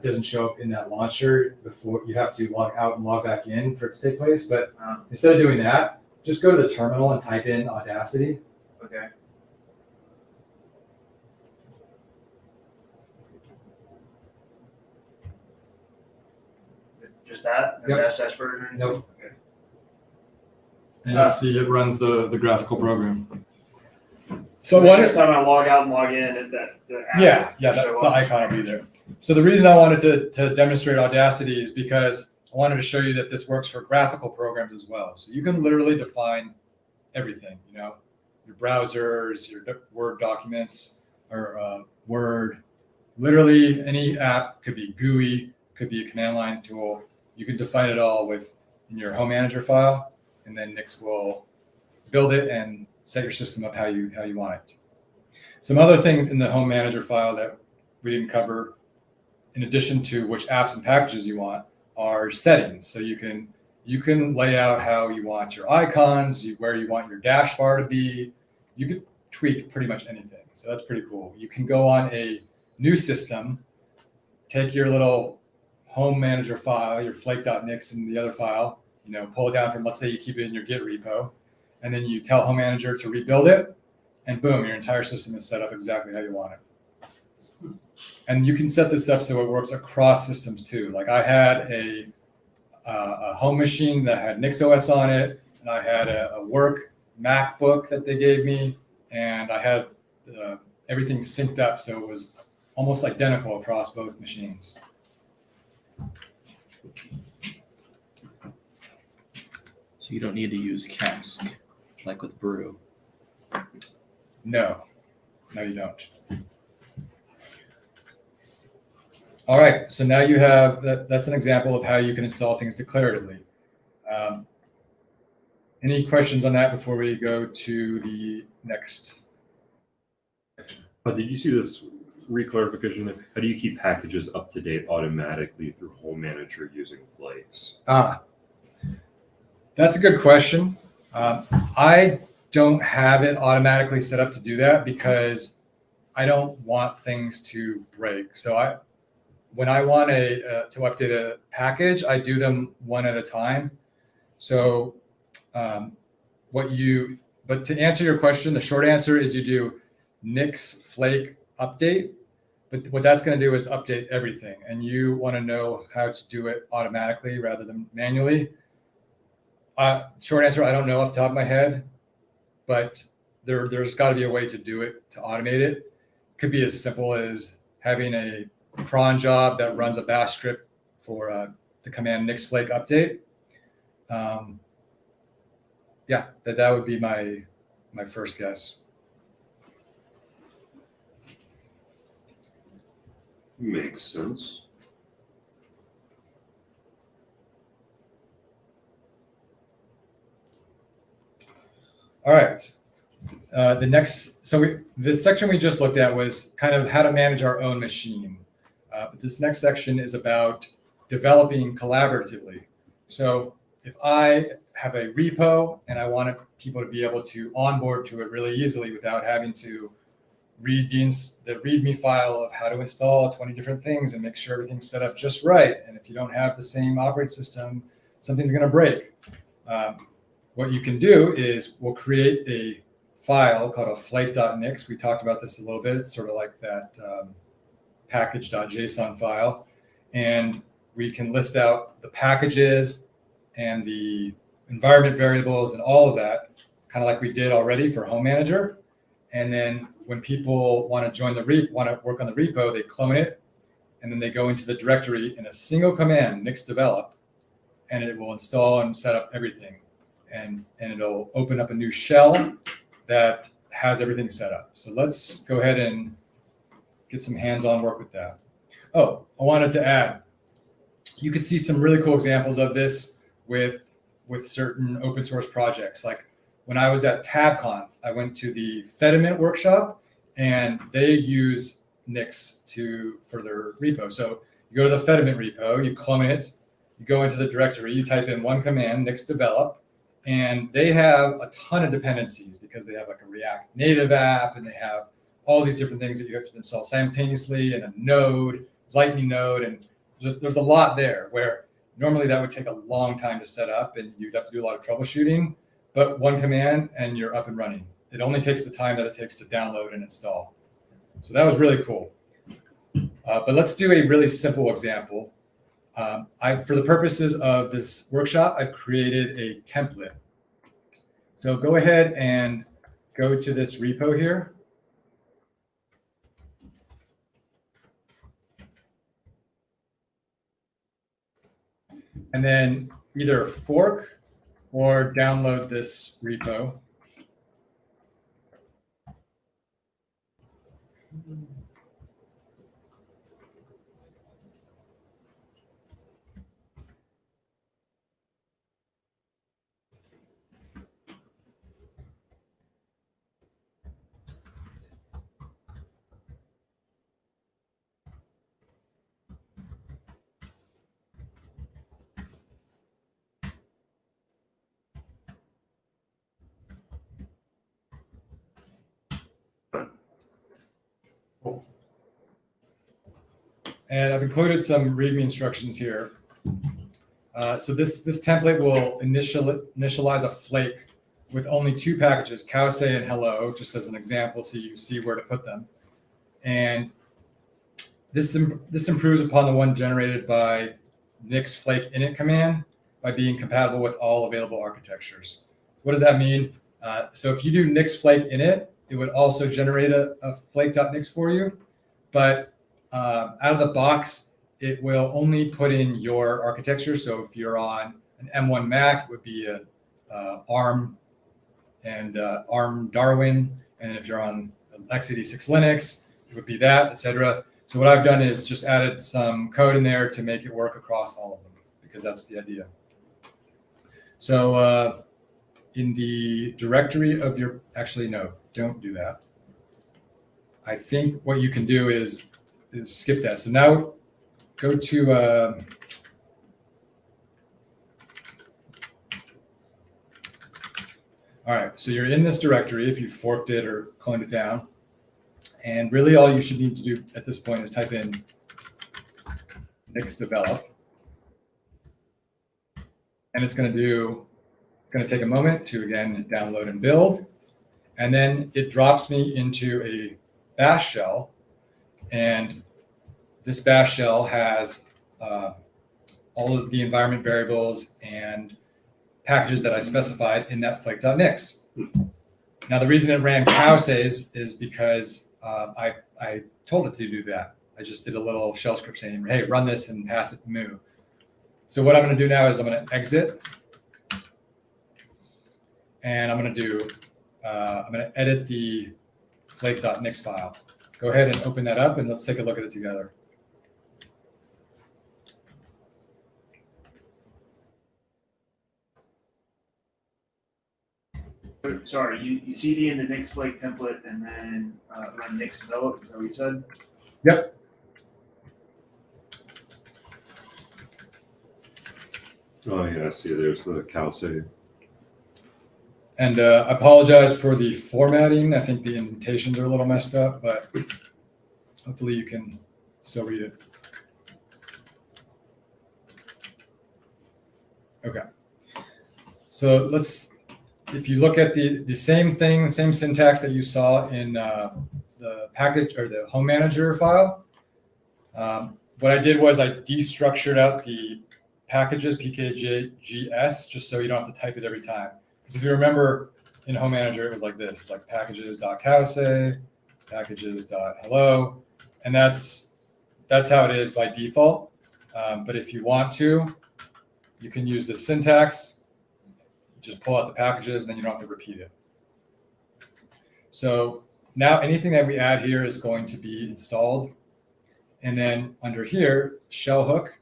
doesn't show up in that launcher before you have to log out and log back in for it to take place. But instead of doing that, just go to the terminal and type in Audacity. Okay. Just that? No Yep. dash version? Nope. Okay. And you'll see it runs the graphical program. So So next time I log out and log in, the app the will show up. icon will be there. So the reason I wanted to demonstrate Audacity is because I wanted to show you that this works for graphical programs as well. So you can literally define everything, your browsers, your Word documents, or Word. Literally any app, could be GUI, could be a command line tool. You can define it all in your home manager file, and then Nix will build it and set your system up how you want it. Some other things in the home manager file that we didn't cover, in addition to which apps and packages you want, are settings. So you can lay out how you want your icons, where you want your dash bar to be. You could tweak pretty much anything. So that's pretty cool. You can go on a new system, take your little home manager file, your flake.nix in the other file, pull it down from, let's say you keep it in your Git repo, and then you tell home manager to rebuild it, and boom, your entire system is set up exactly how you want it. And you can set this up so it works across systems too. Like I had a home machine that had NixOS on it, and I had a work MacBook that they gave me, and I had everything synced up so it was almost identical across both machines. So you don't need to use cask like with brew. No, you don't. All right, so now you have that's an example of how you can install things declaratively. Any questions on that before we go to the next section? Did you see this reclarification there? How do you keep packages up to date automatically through Home Manager using Flakes? That's a good question. I don't have it automatically set up to do that because I don't want things to break. So when I want to update a package, I do them one at a time. So but to answer your question, the short answer is you do Nix Flake update. But what that's going to do is update everything, and you want to know how to do it automatically rather than manually. Short answer, I don't know off the top of my head, but there's got to be a way to do it, to automate it. Could be as simple as having a cron job that runs a bash script for the command Nix Flake update. Yeah, that would be my first guess. Makes sense. All right. This section we just looked at was kind of how to manage our own machine. But this next section is about developing collaboratively. So if I have a repo and I wanted people to be able to onboard to it really easily without having to read the README file of how to install 20 different things and make sure everything's set up just right. And if you don't have the same operating system, something's going to break. What you can do is we'll create a file called a flight.nix. We talked about this a little bit. It's sort of like that package.json file. And we can list out the packages and the environment variables and all of that, kind of like we did already for Home Manager. And then when people want to join want to work on the repo, they clone it, and then they go into the directory in a single command, nix develop, and it will install and set up everything. And it'll open up a new shell that has everything set up. So let's go ahead and get some hands-on work with that. Oh, I wanted to add, you could see some really cool examples of this with certain open source projects. Like when I was at TabConf, I went to the Fedimint workshop, and they use Nix for their repo. So you go to the Fedimint repo, you clone it, you go into the directory, you type in one command, nix develop, and they have a ton of dependencies because they have like a React Native app, and they have all these different things that you have to install simultaneously, and a node, Lightning node, and there's a lot there where normally that would take a long time to set up, and you'd have to do a lot of troubleshooting. But one command and you're up and running. It only takes the time that it takes to download and install. So that was really cool. But let's do a really simple example. For the purposes of this workshop, I've created a template. So go ahead and go to this repo here. And then either fork or download this repo. And I've included some README instructions here. So this template will initialize a flake with only two packages, cowsay and hello, just as an example, so you see where to put them. And this improves upon the one generated by nix flake init command by being compatible with all available architectures. What does that mean? So if you do nix flake init, it would also generate a flake.nix for you, but out of the box, it will only put in your architecture. So if you're on an M1 Mac, it would be a ARM and ARM Darwin. And if you're on x86 Linux, it would be that, etc. So what I've done is just added some code in there to make it work across all of them, because that's the idea. So in the directory of your, actually, no, don't do that. I think what you can do is skip that. So now go to, all right, so you're in this directory if you forked it or cloned it down. And really all you should need to do at this point is type in nix develop. And it's going to take a moment to, again, download and build. And then it drops me into a bash shell. And this bash shell has all of the environment variables and packages that I specified in that flake.nix. Now, the reason it ran cowsays is because I told it to do that. I just did a little shell script saying, hey, run this and pass it moo. So what I'm going to do now is I'm going to exit. And I'm going to edit the flake.nix file. Go ahead and open that up and let's take a look at it together. Sorry, you CD in the Nix Flake template and then run Nix develop. Is that what you said? Yep. Oh yeah, I see. There's the cowsay. And I apologize for the formatting. I think the indentations are a little messed up, but hopefully you can still read it. Okay. So if you look at the same thing, same syntax that you saw in the package or the home manager file, what I did was I destructured out the packages, pkgs, just so you don't have to type it every time. Because if you remember in home manager, it was like this. It's like packages.cowsay, packages.hello, and that's how it is by default. But if you want to, you can use the syntax. Just pull out the packages, and then you don't have to repeat it. So now anything that we add here is going to be installed. And then under here, shell hook,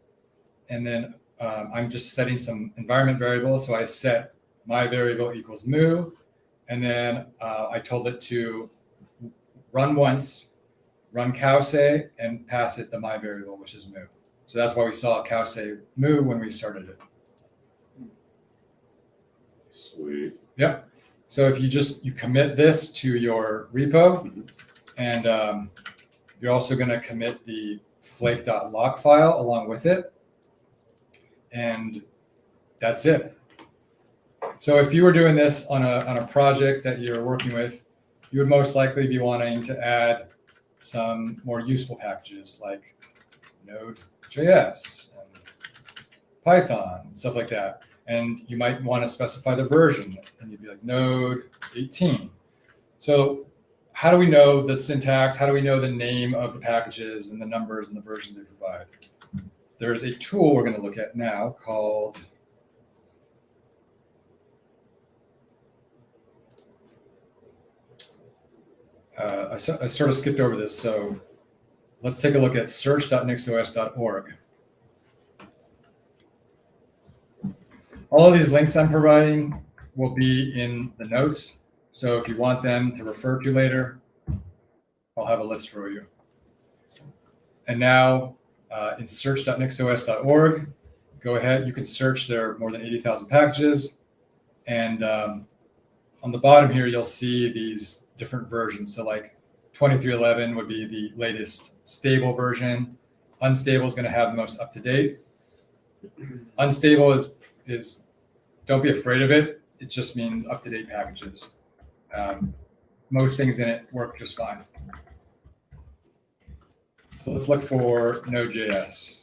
and then I'm just setting some environment variables. So I set my variable equals moo, and then I told it to run once, run cowsay, and pass it the my variable, which is moo. So that's why we saw cowsay moo when we started it. Sweet. Yep. So if you commit this to your repo, and you're also going to commit the flake.lock file along with it, and that's it. So if you were doing this on a project that you're working with, you would most likely be wanting to add some more useful packages like Node.js and Python and stuff like that. And you might want to specify the version, and you'd be like Node 18. So how do we know the syntax? How do we know the name of the packages and the numbers and the versions they provide? There's a tool we're going to look at now called I sort of skipped over this, so let's take a look at search.nixos.org. All of these links I'm providing will be in the notes. So if you want them to refer to later, I'll have a list for you. And now in search.nixos.org, go ahead. You can search. There are more than 80,000 packages. And on the bottom here, you'll see these different versions. So like 2311 would be the latest stable version. Unstable is going to have the most up-to-date. Unstable is don't be afraid of it. It just means up-to-date packages. Most things in it work just fine. So let's look for Node.js.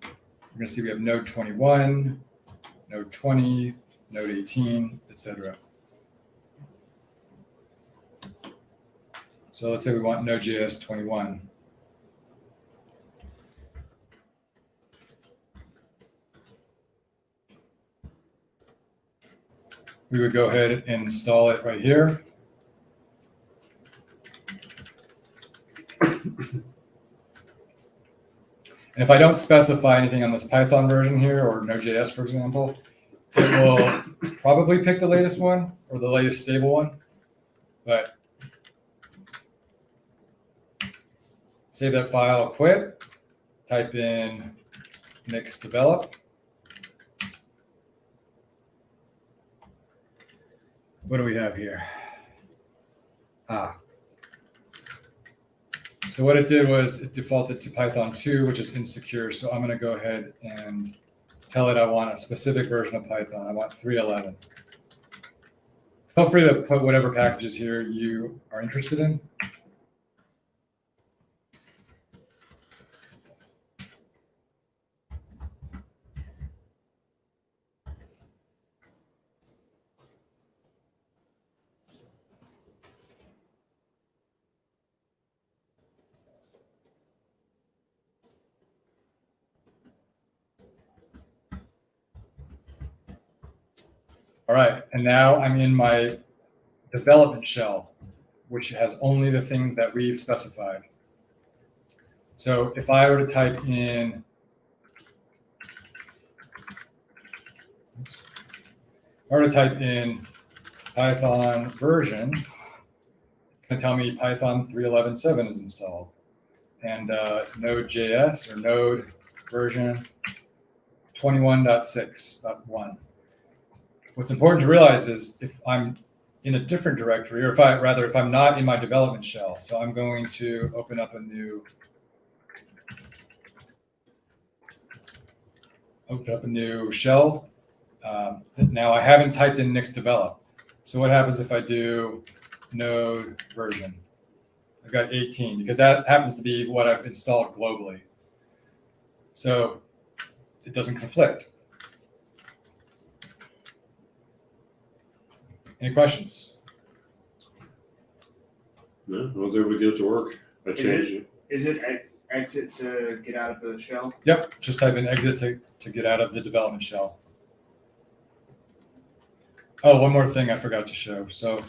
We're going to see we have Node 21, Node 20, Node 18, etc. So let's say we want Node.js 21. we would go ahead and install it right here. And if I don't specify anything on this Python version here or Node.js, for example, it will probably pick the latest one or the latest stable one. But save that file, quit, type in nix develop. What do we have here? So what it did was it defaulted to Python 2, which is insecure. So I'm going to go ahead and tell it I want a specific version of Python. I want 3.11. Feel free to put whatever packages here you are interested in. All right, and now I'm in my development shell, which has only the things that we've specified. So if I were to type in, Python version, it's going to tell me Python 3.11.7 is installed, and Node.js or Node version 21.6.1. What's important to realize is if I'm in a different directory, or if I'm not in my development shell, so I'm going to open up a new shell. Now I haven't typed in nix develop. So what happens if I do node version? I've got 18 because that happens to be what I've installed globally. So it doesn't conflict. Any questions? No, I was able to get it to work. I changed it. Is it exit to get out of the shell? Yep, just type in exit to get out of the development shell. Oh, one more thing I forgot to show. So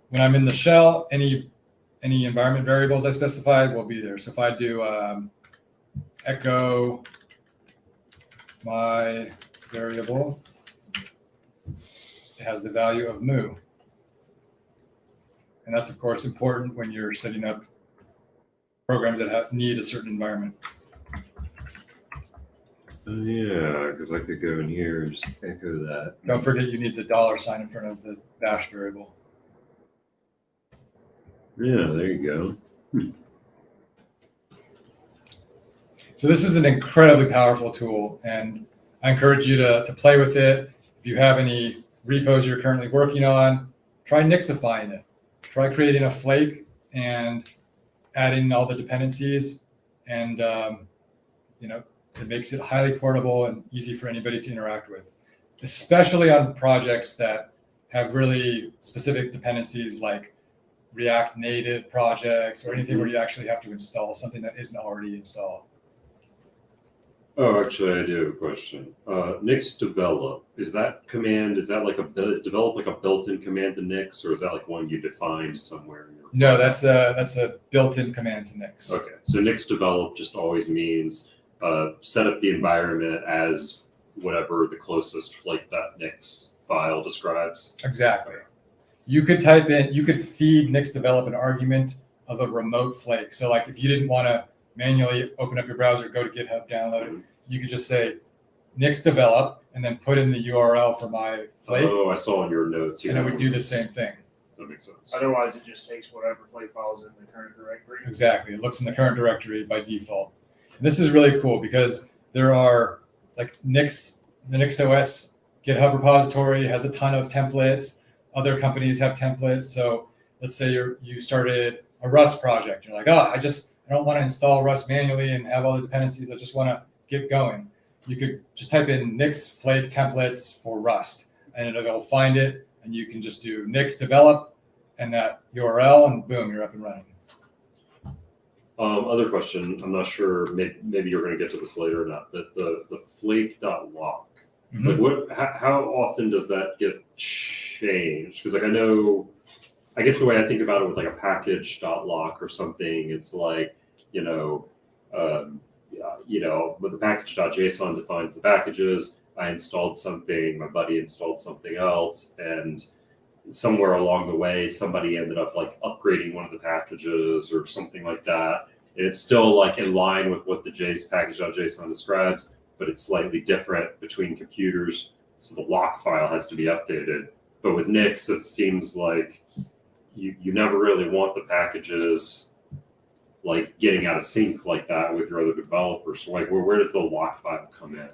when I'm in the shell, any environment variables I specified will be there. So if I do echo my variable, it has the value of moo. And that's, of course, important when you're setting up programs that need a certain environment. Yeah, because I could go in here and just echo that. Don't forget you need the $sign in front of the bash variable. Yeah, there you go. So this is an incredibly powerful tool, and I encourage you to play with it. If you have any repos you're currently working on, try nixifying it. Try creating a flake and adding all the dependencies, and it makes it highly portable and easy for anybody to interact with, especially on projects that have really specific dependencies like React Native projects or anything where you actually have to install something that isn't already installed. Oh, actually, I do have a question. Nix develop, is that develop like a built-in command to Nix, or is that like one you defined somewhere in your No, that's a built-in command to Nix. Okay, so Nix develop just always means set up the environment as whatever the closest flake.nix file describes. Exactly. You could feed nix develop an argument of a remote flake. So like if you didn't want to manually open up your browser, go to GitHub, download it, you could just say nix develop and then put in the URL for my flake. Oh, I saw in your notes. And it would do the same thing. That makes sense. Otherwise, it just takes whatever flake file is in the current directory. Exactly. It looks in the current directory by default. And this is really cool because there are like the NixOS GitHub repository has a ton of templates. Other companies have templates. So let's say you started a Rust project. You're like, I don't want to install Rust manually and have all the dependencies. I just want to get going. You could just type in Nix flake templates for Rust, and it'll find it, and you can just do Nix develop and that URL, and boom, you're up and running. Other question, I'm not sure, maybe you're going to get to this later or not, but the flake.lock, Mhm. like how often does that get change? Because like I guess the way I think about it with like a package.lock or something, it's like, but the package.json defines the packages. I installed something, my buddy installed something else, and somewhere along the way, somebody ended up like upgrading one of the packages or something like that. And it's still like in line with what the package.json describes, but it's slightly different between computers. So the lock file has to be updated. But with Nix, it seems like you never really want the packages like getting out of sync like that with your other developers. So like where does the lock file come in?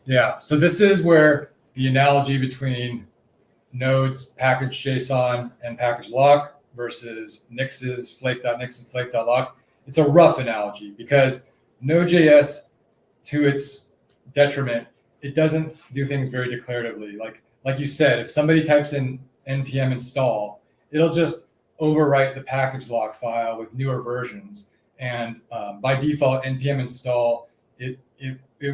Yeah. So this is where the analogy between Node's package JSON and package lock versus Nix's flake.nix and flake.lock. It's a rough analogy because Node.js, to its detriment, it doesn't do things very declaratively. Like you said, if somebody types in npm install, it'll just overwrite the package lock file with newer versions. And by default, npm install, it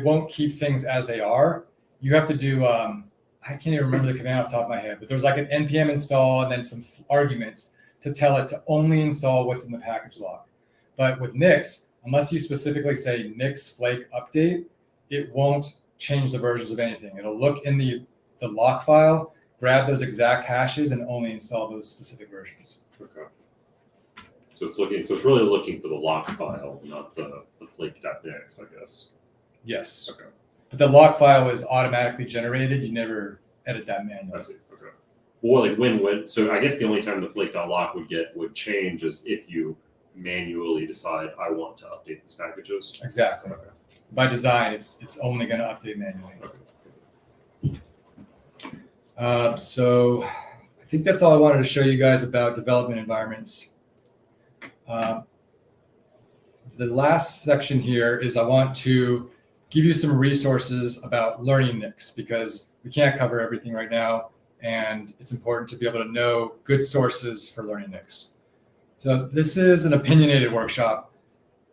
won't keep things as they are. You have to do, I can't even remember the command off the top of my head, but there's like an npm install and then some arguments to tell it to only install what's in the package lock. But with Nix, unless you specifically say Nix flake update, it won't change the versions of anything. It'll look in the lock file, grab those exact hashes, and only install those specific versions. Okay. So it's really looking for the lock file, not the flake.nix, I guess. Yes. Okay. But the lock file is automatically generated. You never edit that manually. I see. Okay. Or like when so I guess the only time the flake.lock would change is if you manually decide I want to update these packages. Exactly. Okay. By design, it's only going to update manually. So I think that's all I wanted to show you guys about development environments. The last section here is I want to give you some resources about learning Nix because we can't cover everything right now, and it's important to be able to know good sources for learning Nix. So this is an opinionated workshop,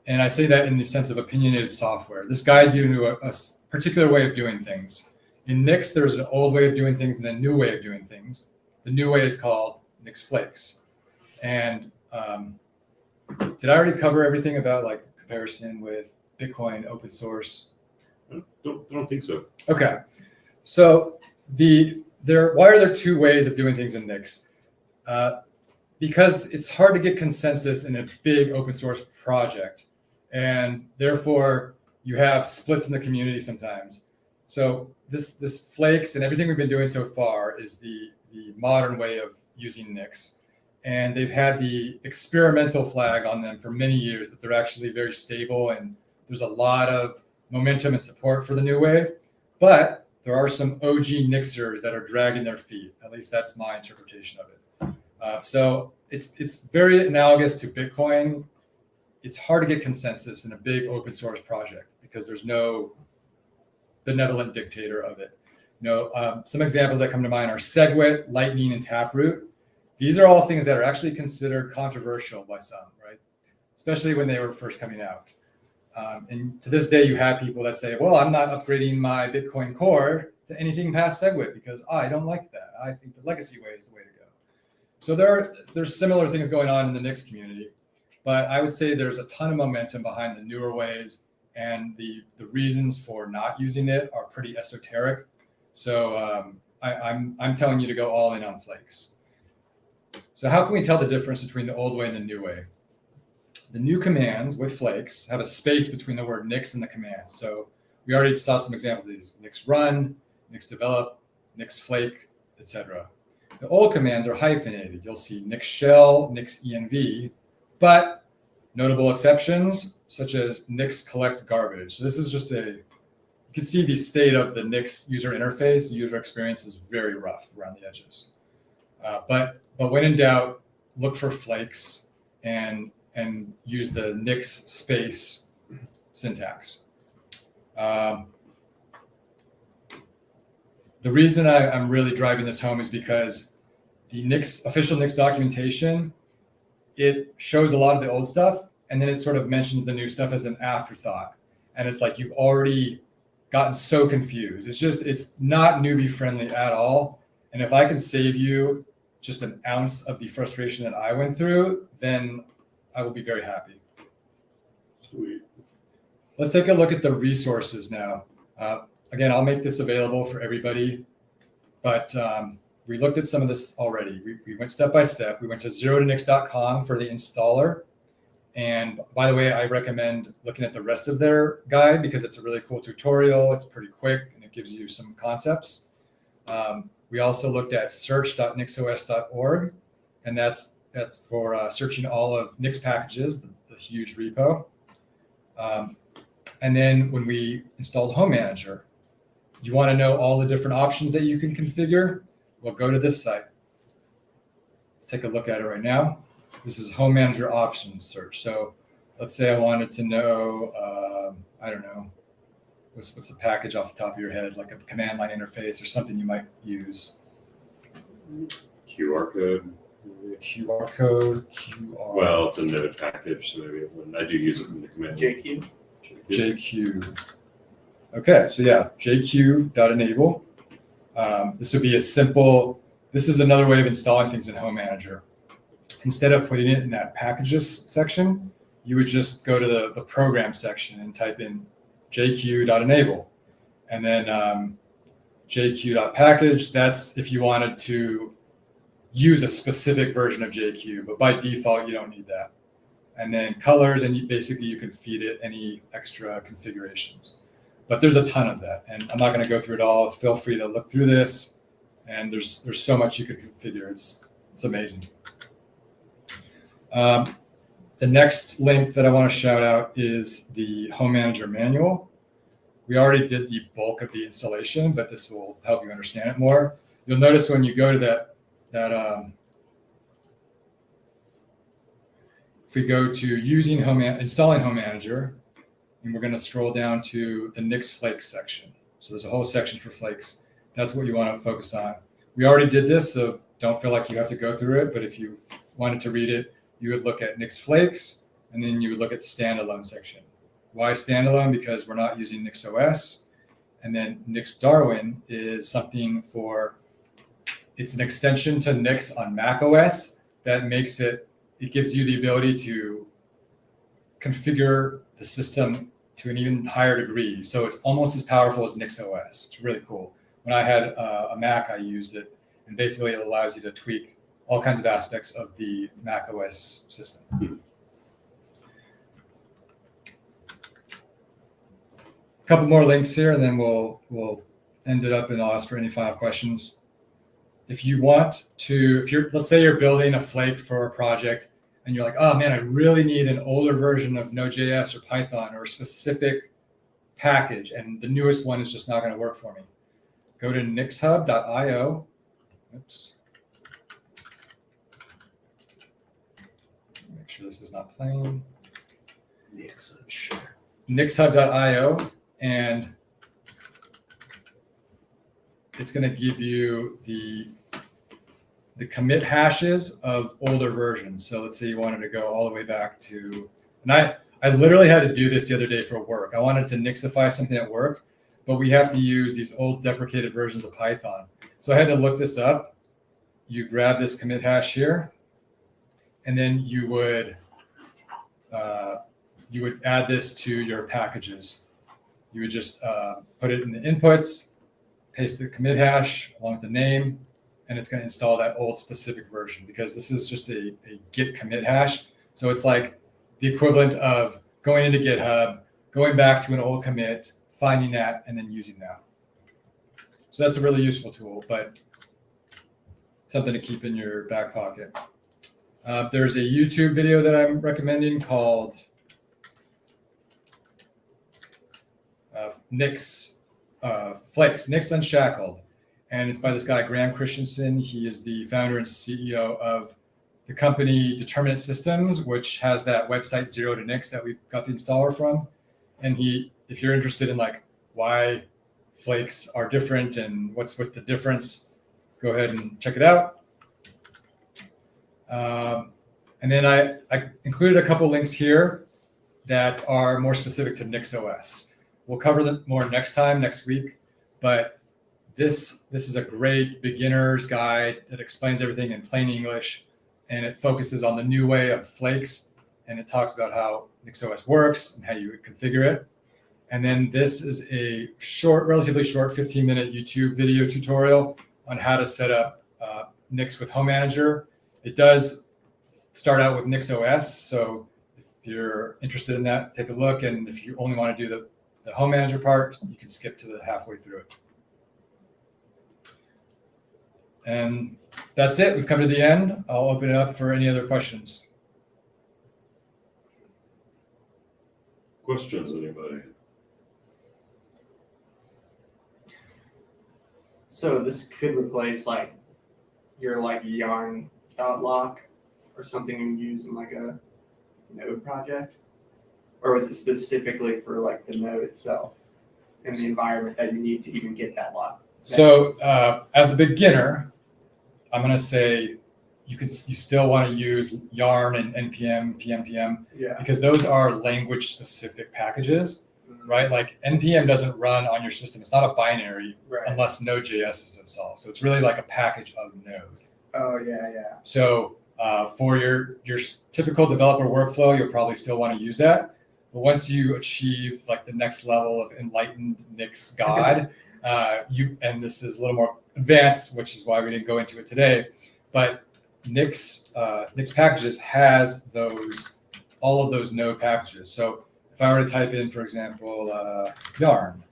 and I say that in the sense of opinionated software. This guides you into a particular way of doing things. In Nix, there's an old way of doing things and a new way of doing things. The new way is called Nix Flakes. And did I already cover everything about like the comparison with Bitcoin open source? I don't think so. Okay. So why are there two ways of doing things in Nix? Because it's hard to get consensus in a big open source project. And therefore, you have splits in the community sometimes. So this Flakes and everything we've been doing so far is the modern way of using Nix. And they've had the experimental flag on them for many years, but they're actually very stable. And there's a lot of momentum and support for the new way. But there are some OG Nixers that are dragging their feet. At least that's my interpretation of it. So it's very analogous to Bitcoin. It's hard to get consensus in a big open source project because there's no benevolent dictator of it. Some examples that come to mind are SegWit, Lightning, and Taproot. These are all things that are actually considered controversial by some, right? Especially when they were first coming out. And to this day, you have people that say, well, I'm not upgrading my Bitcoin core to anything past SegWit because I don't like that. I think the legacy way is the way to go. So there's similar things going on in the Nix community, but I would say there's a ton of momentum behind the newer ways, and the reasons for not using it are pretty esoteric. So I'm telling you to go all in on Flakes. So how can we tell the difference between the old way and the new way? The new commands with Flakes have a space between the word Nix and the command. So we already saw some examples of these: Nix run, Nix develop, Nix flake, etc. The old commands are hyphenated. You'll see Nix shell, Nix env, but notable exceptions such as Nix collect garbage. So this is just you can see the state of the Nix user interface. The user experience is very rough around the edges. But when in doubt, look for Flakes and use the Nix space syntax. The reason I'm really driving this home is because the official Nix documentation, it shows a lot of the old stuff, and then it sort of mentions the new stuff as an afterthought. And it's like you've already gotten so confused. It's not newbie friendly at all. And if I can save you just an ounce of the frustration that I went through, then I will be very happy. Sweet. Let's take a look at the resources now. Again, I'll make this available for everybody, but we looked at some of this already. We went step by step. We went to zerotonix.com for the installer. And by the way, I recommend looking at the rest of their guide because it's a really cool tutorial. It's pretty quick and it gives you some concepts. We also looked at search.nixos.org, and that's for searching all of Nix packages, the huge repo. And then when we installed Home Manager, you want to know all the different options that you can configure? Well, go to this site. Let's take a look at it right now. This is Home Manager options search. So let's say I wanted to know, I don't know, what's a package off the top of your head, like a command line interface or something you might use. QR code. QR code, QR. Well, it's a node package, so maybe I do use it in the command. JQ. JQ. Okay, so yeah, JQ.enable. This would be a simple, this is another way of installing things in Home Manager. Instead of putting it in that packages section, you would just go to the program section and type in JQ.enable. And then JQ.package, that's if you wanted to use a specific version of JQ, but by default, you don't need that. And then colors, and basically you can feed it any extra configurations. But there's a ton of that, and I'm not going to go through it all. Feel free to look through this, and there's so much you can configure. It's amazing. The next link that I want to shout out is the Home Manager manual. We already did the bulk of the installation, but this will help you understand it more. You'll notice when you go to if we go to installing Home Manager, and we're going to scroll down to the Nix Flakes section. So there's a whole section for flakes. That's what you want to focus on. We already did this, so don't feel like you have to go through it. But if you wanted to read it, you would look at Nix Flakes, and then you would look at standalone section. Why standalone? Because we're not using NixOS. And then Nix Darwin is something it's an extension to Nix on Mac OS that makes it gives you the ability to configure the system to an even higher degree. So it's almost as powerful as NixOS. It's really cool. When I had a Mac, I used it, and basically it allows you to tweak all kinds of aspects of the Mac OS system. A couple more links here, and then we'll end it up, and I'll ask for any final questions. If you want to, let's say you're building a flake for a project, and you're like, oh man, I really need an older version of Node.js or Python or a specific package, and the newest one is just not going to work for me. Go to nixhub.io. Oops. Make sure this is not plain. Nixhub.io, and it's going to give you the commit hashes of older versions. So let's say you wanted to go all the way back to, and I literally had to do this the other day for work. I wanted to Nixify something at work, but we have to use these old deprecated versions of Python. So I had to look this up. You grab this commit hash here, and then you would add this to your packages. You would just put it in the inputs, paste the commit hash along with the name, and it's going to install that old specific version, because this is just a git commit hash. So it's like the equivalent of going into GitHub, going back to an old commit, finding that, and then using that. So that's a really useful tool, but something to keep in your back pocket. There's a YouTube video that I'm recommending called Nix Flakes, Nix Unshackled. And it's by this guy, Graham Christensen. He is the founder and CEO of the company Determinate Systems, which has that website Zero to Nix that we got the installer from. And if you're interested in like why flakes are different and what's with the difference, go ahead and check it out. And then I included a couple links here that are more specific to NixOS. We'll cover them more next week, but this is a great beginner's guide that explains everything in plain English, and it focuses on the new way of flakes, and it talks about how NixOS works and how you would configure it. And then this is a short, relatively short 15-minute YouTube video tutorial on how to set up Nix with Home Manager. It does start out with NixOS, so if you're interested in that, take a look. And if you only want to do the Home Manager part, you can skip to the halfway through it. And that's it. We've come to the end. I'll open it up for any other questions. Questions, anybody? So this could replace like your like yarn.lock or something you use in like a node project? Or was it specifically for like the node itself and the environment that you need to even get that lock? So as a beginner, I'm going to say you still want to use yarn and npm, pnpm, Yeah. because those are language specific packages, right? Like npm doesn't run on your system. It's not a binary Right. unless Node.js is installed. So it's really like a package of Node. Oh yeah, yeah. So for your typical developer workflow, you'll probably still want to use that. But once you achieve like the next level of enlightened Nix God, and this is a little more advanced, which is why we didn't go into it today. But Nix packages has all of those Node packages. So if I were to type in, for example, yarn,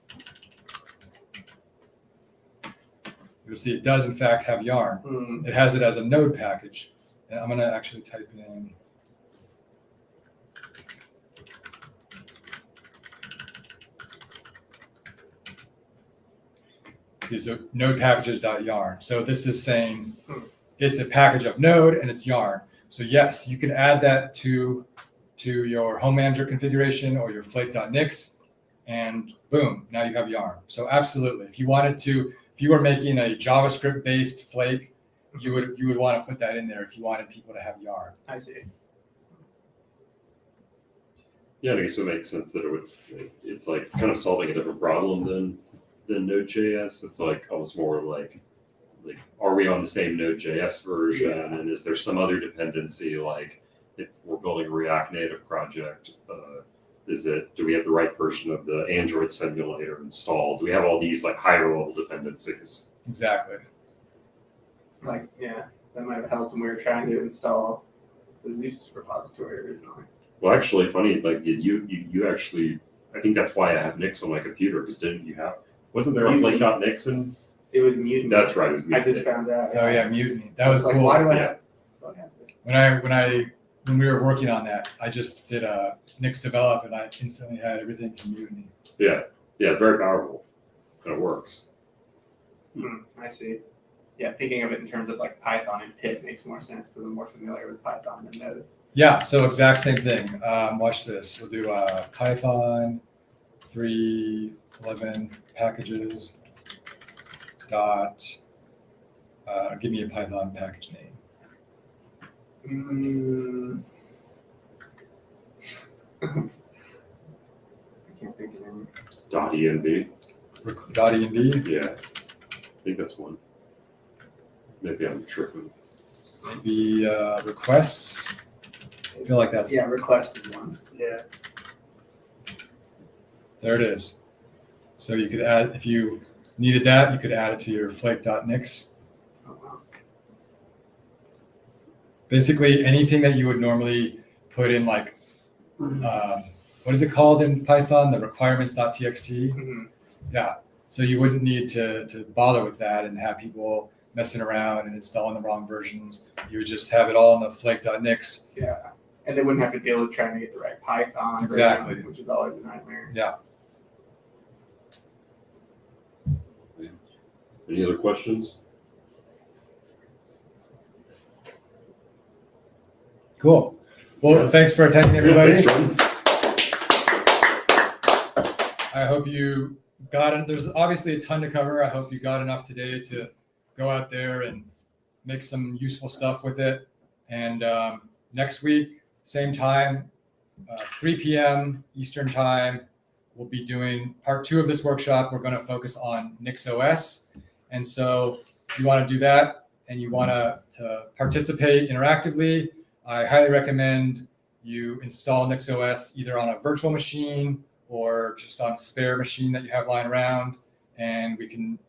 you'll see it does in fact have yarn. It has it as a Node package. And I'm going to actually type in so node packages.yarn. So this is saying it's a package of Node and it's yarn. So yes, you can add that to your Home Manager configuration or your flake.nix, and boom, now you have yarn. So absolutely, if you were making a JavaScript based flake, you would want to put that in there if you wanted people to have yarn. I see. Yeah, I guess it makes sense that it's like kind of solving a different problem than Node.js. It's like almost more like are we on the same Node.js version? Yeah. And is there some other dependency, like if we're building a React Native project, do we have the right version of the Android simulator installed? Do we have all these like higher level dependencies? Exactly. Like, yeah, that might have helped when we were trying to install the Zeus repository originally. Well, actually, funny, like you actually, I think that's why I have Nix on my computer, because wasn't there a Mutiny. flake.nix and It was Mutiny. that's right. It was I just Mutiny. found out. Oh yeah, Mutiny. That was like, cool. why do I Yeah. have? do I have this? When we were working on that, I just did a Nix develop and I instantly had everything from Mutiny. Yeah, very powerful, and it works. I see. Yeah, thinking of it in terms of like Python and Pip makes more sense because I'm more familiar with Python than Node. Yeah, so exact same thing. Watch this. We'll do Python 3.11 packages dot. Give me a Python package name. I can't think of any. .env. .env. Yeah, I think that's one. Maybe I'm tripping. Maybe requests. I feel like that's Yeah, request is one. Yeah. there. It is. So you could add, if you needed that, you could add it to your flake.nix. Oh wow. Basically, anything that you would normally put in, like what is it called in Python? The requirements.txt. Mm-hmm. Yeah. So you wouldn't need to bother with that and have people messing around and installing the wrong versions. You would just have it all in the flake.nix. Yeah. And they wouldn't have to deal with trying to get the right Python Exactly. version, which is always a nightmare. Yeah. Any other questions? Cool. Well, Yeah. thanks for attending, everybody. Yeah, thanks, Jordan. I hope you got it. There's obviously a ton to cover. I hope you got enough today to go out there and make some useful stuff with it. And next week, same time, 3 p.m. Eastern time, we'll be doing part 2 of this workshop. We're going to focus on NixOS. And so if you want to do that and you want to participate interactively, I highly recommend you install NixOS either on a virtual machine or just on a spare machine that you have lying around. And we can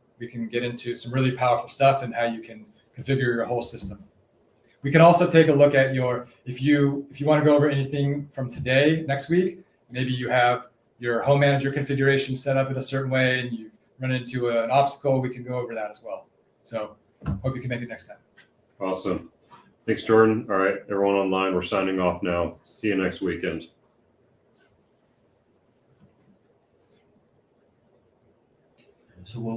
get into some really powerful stuff and how you can configure your whole system. We can also take a look at if you want to go over anything from today, next week, maybe you have your home manager configuration set up in a certain way and you've run into an obstacle, we can go over that as well. So hope you can make it next time. Awesome. Thanks, Jordan. All right, everyone online, we're signing off now. See you next weekend. So what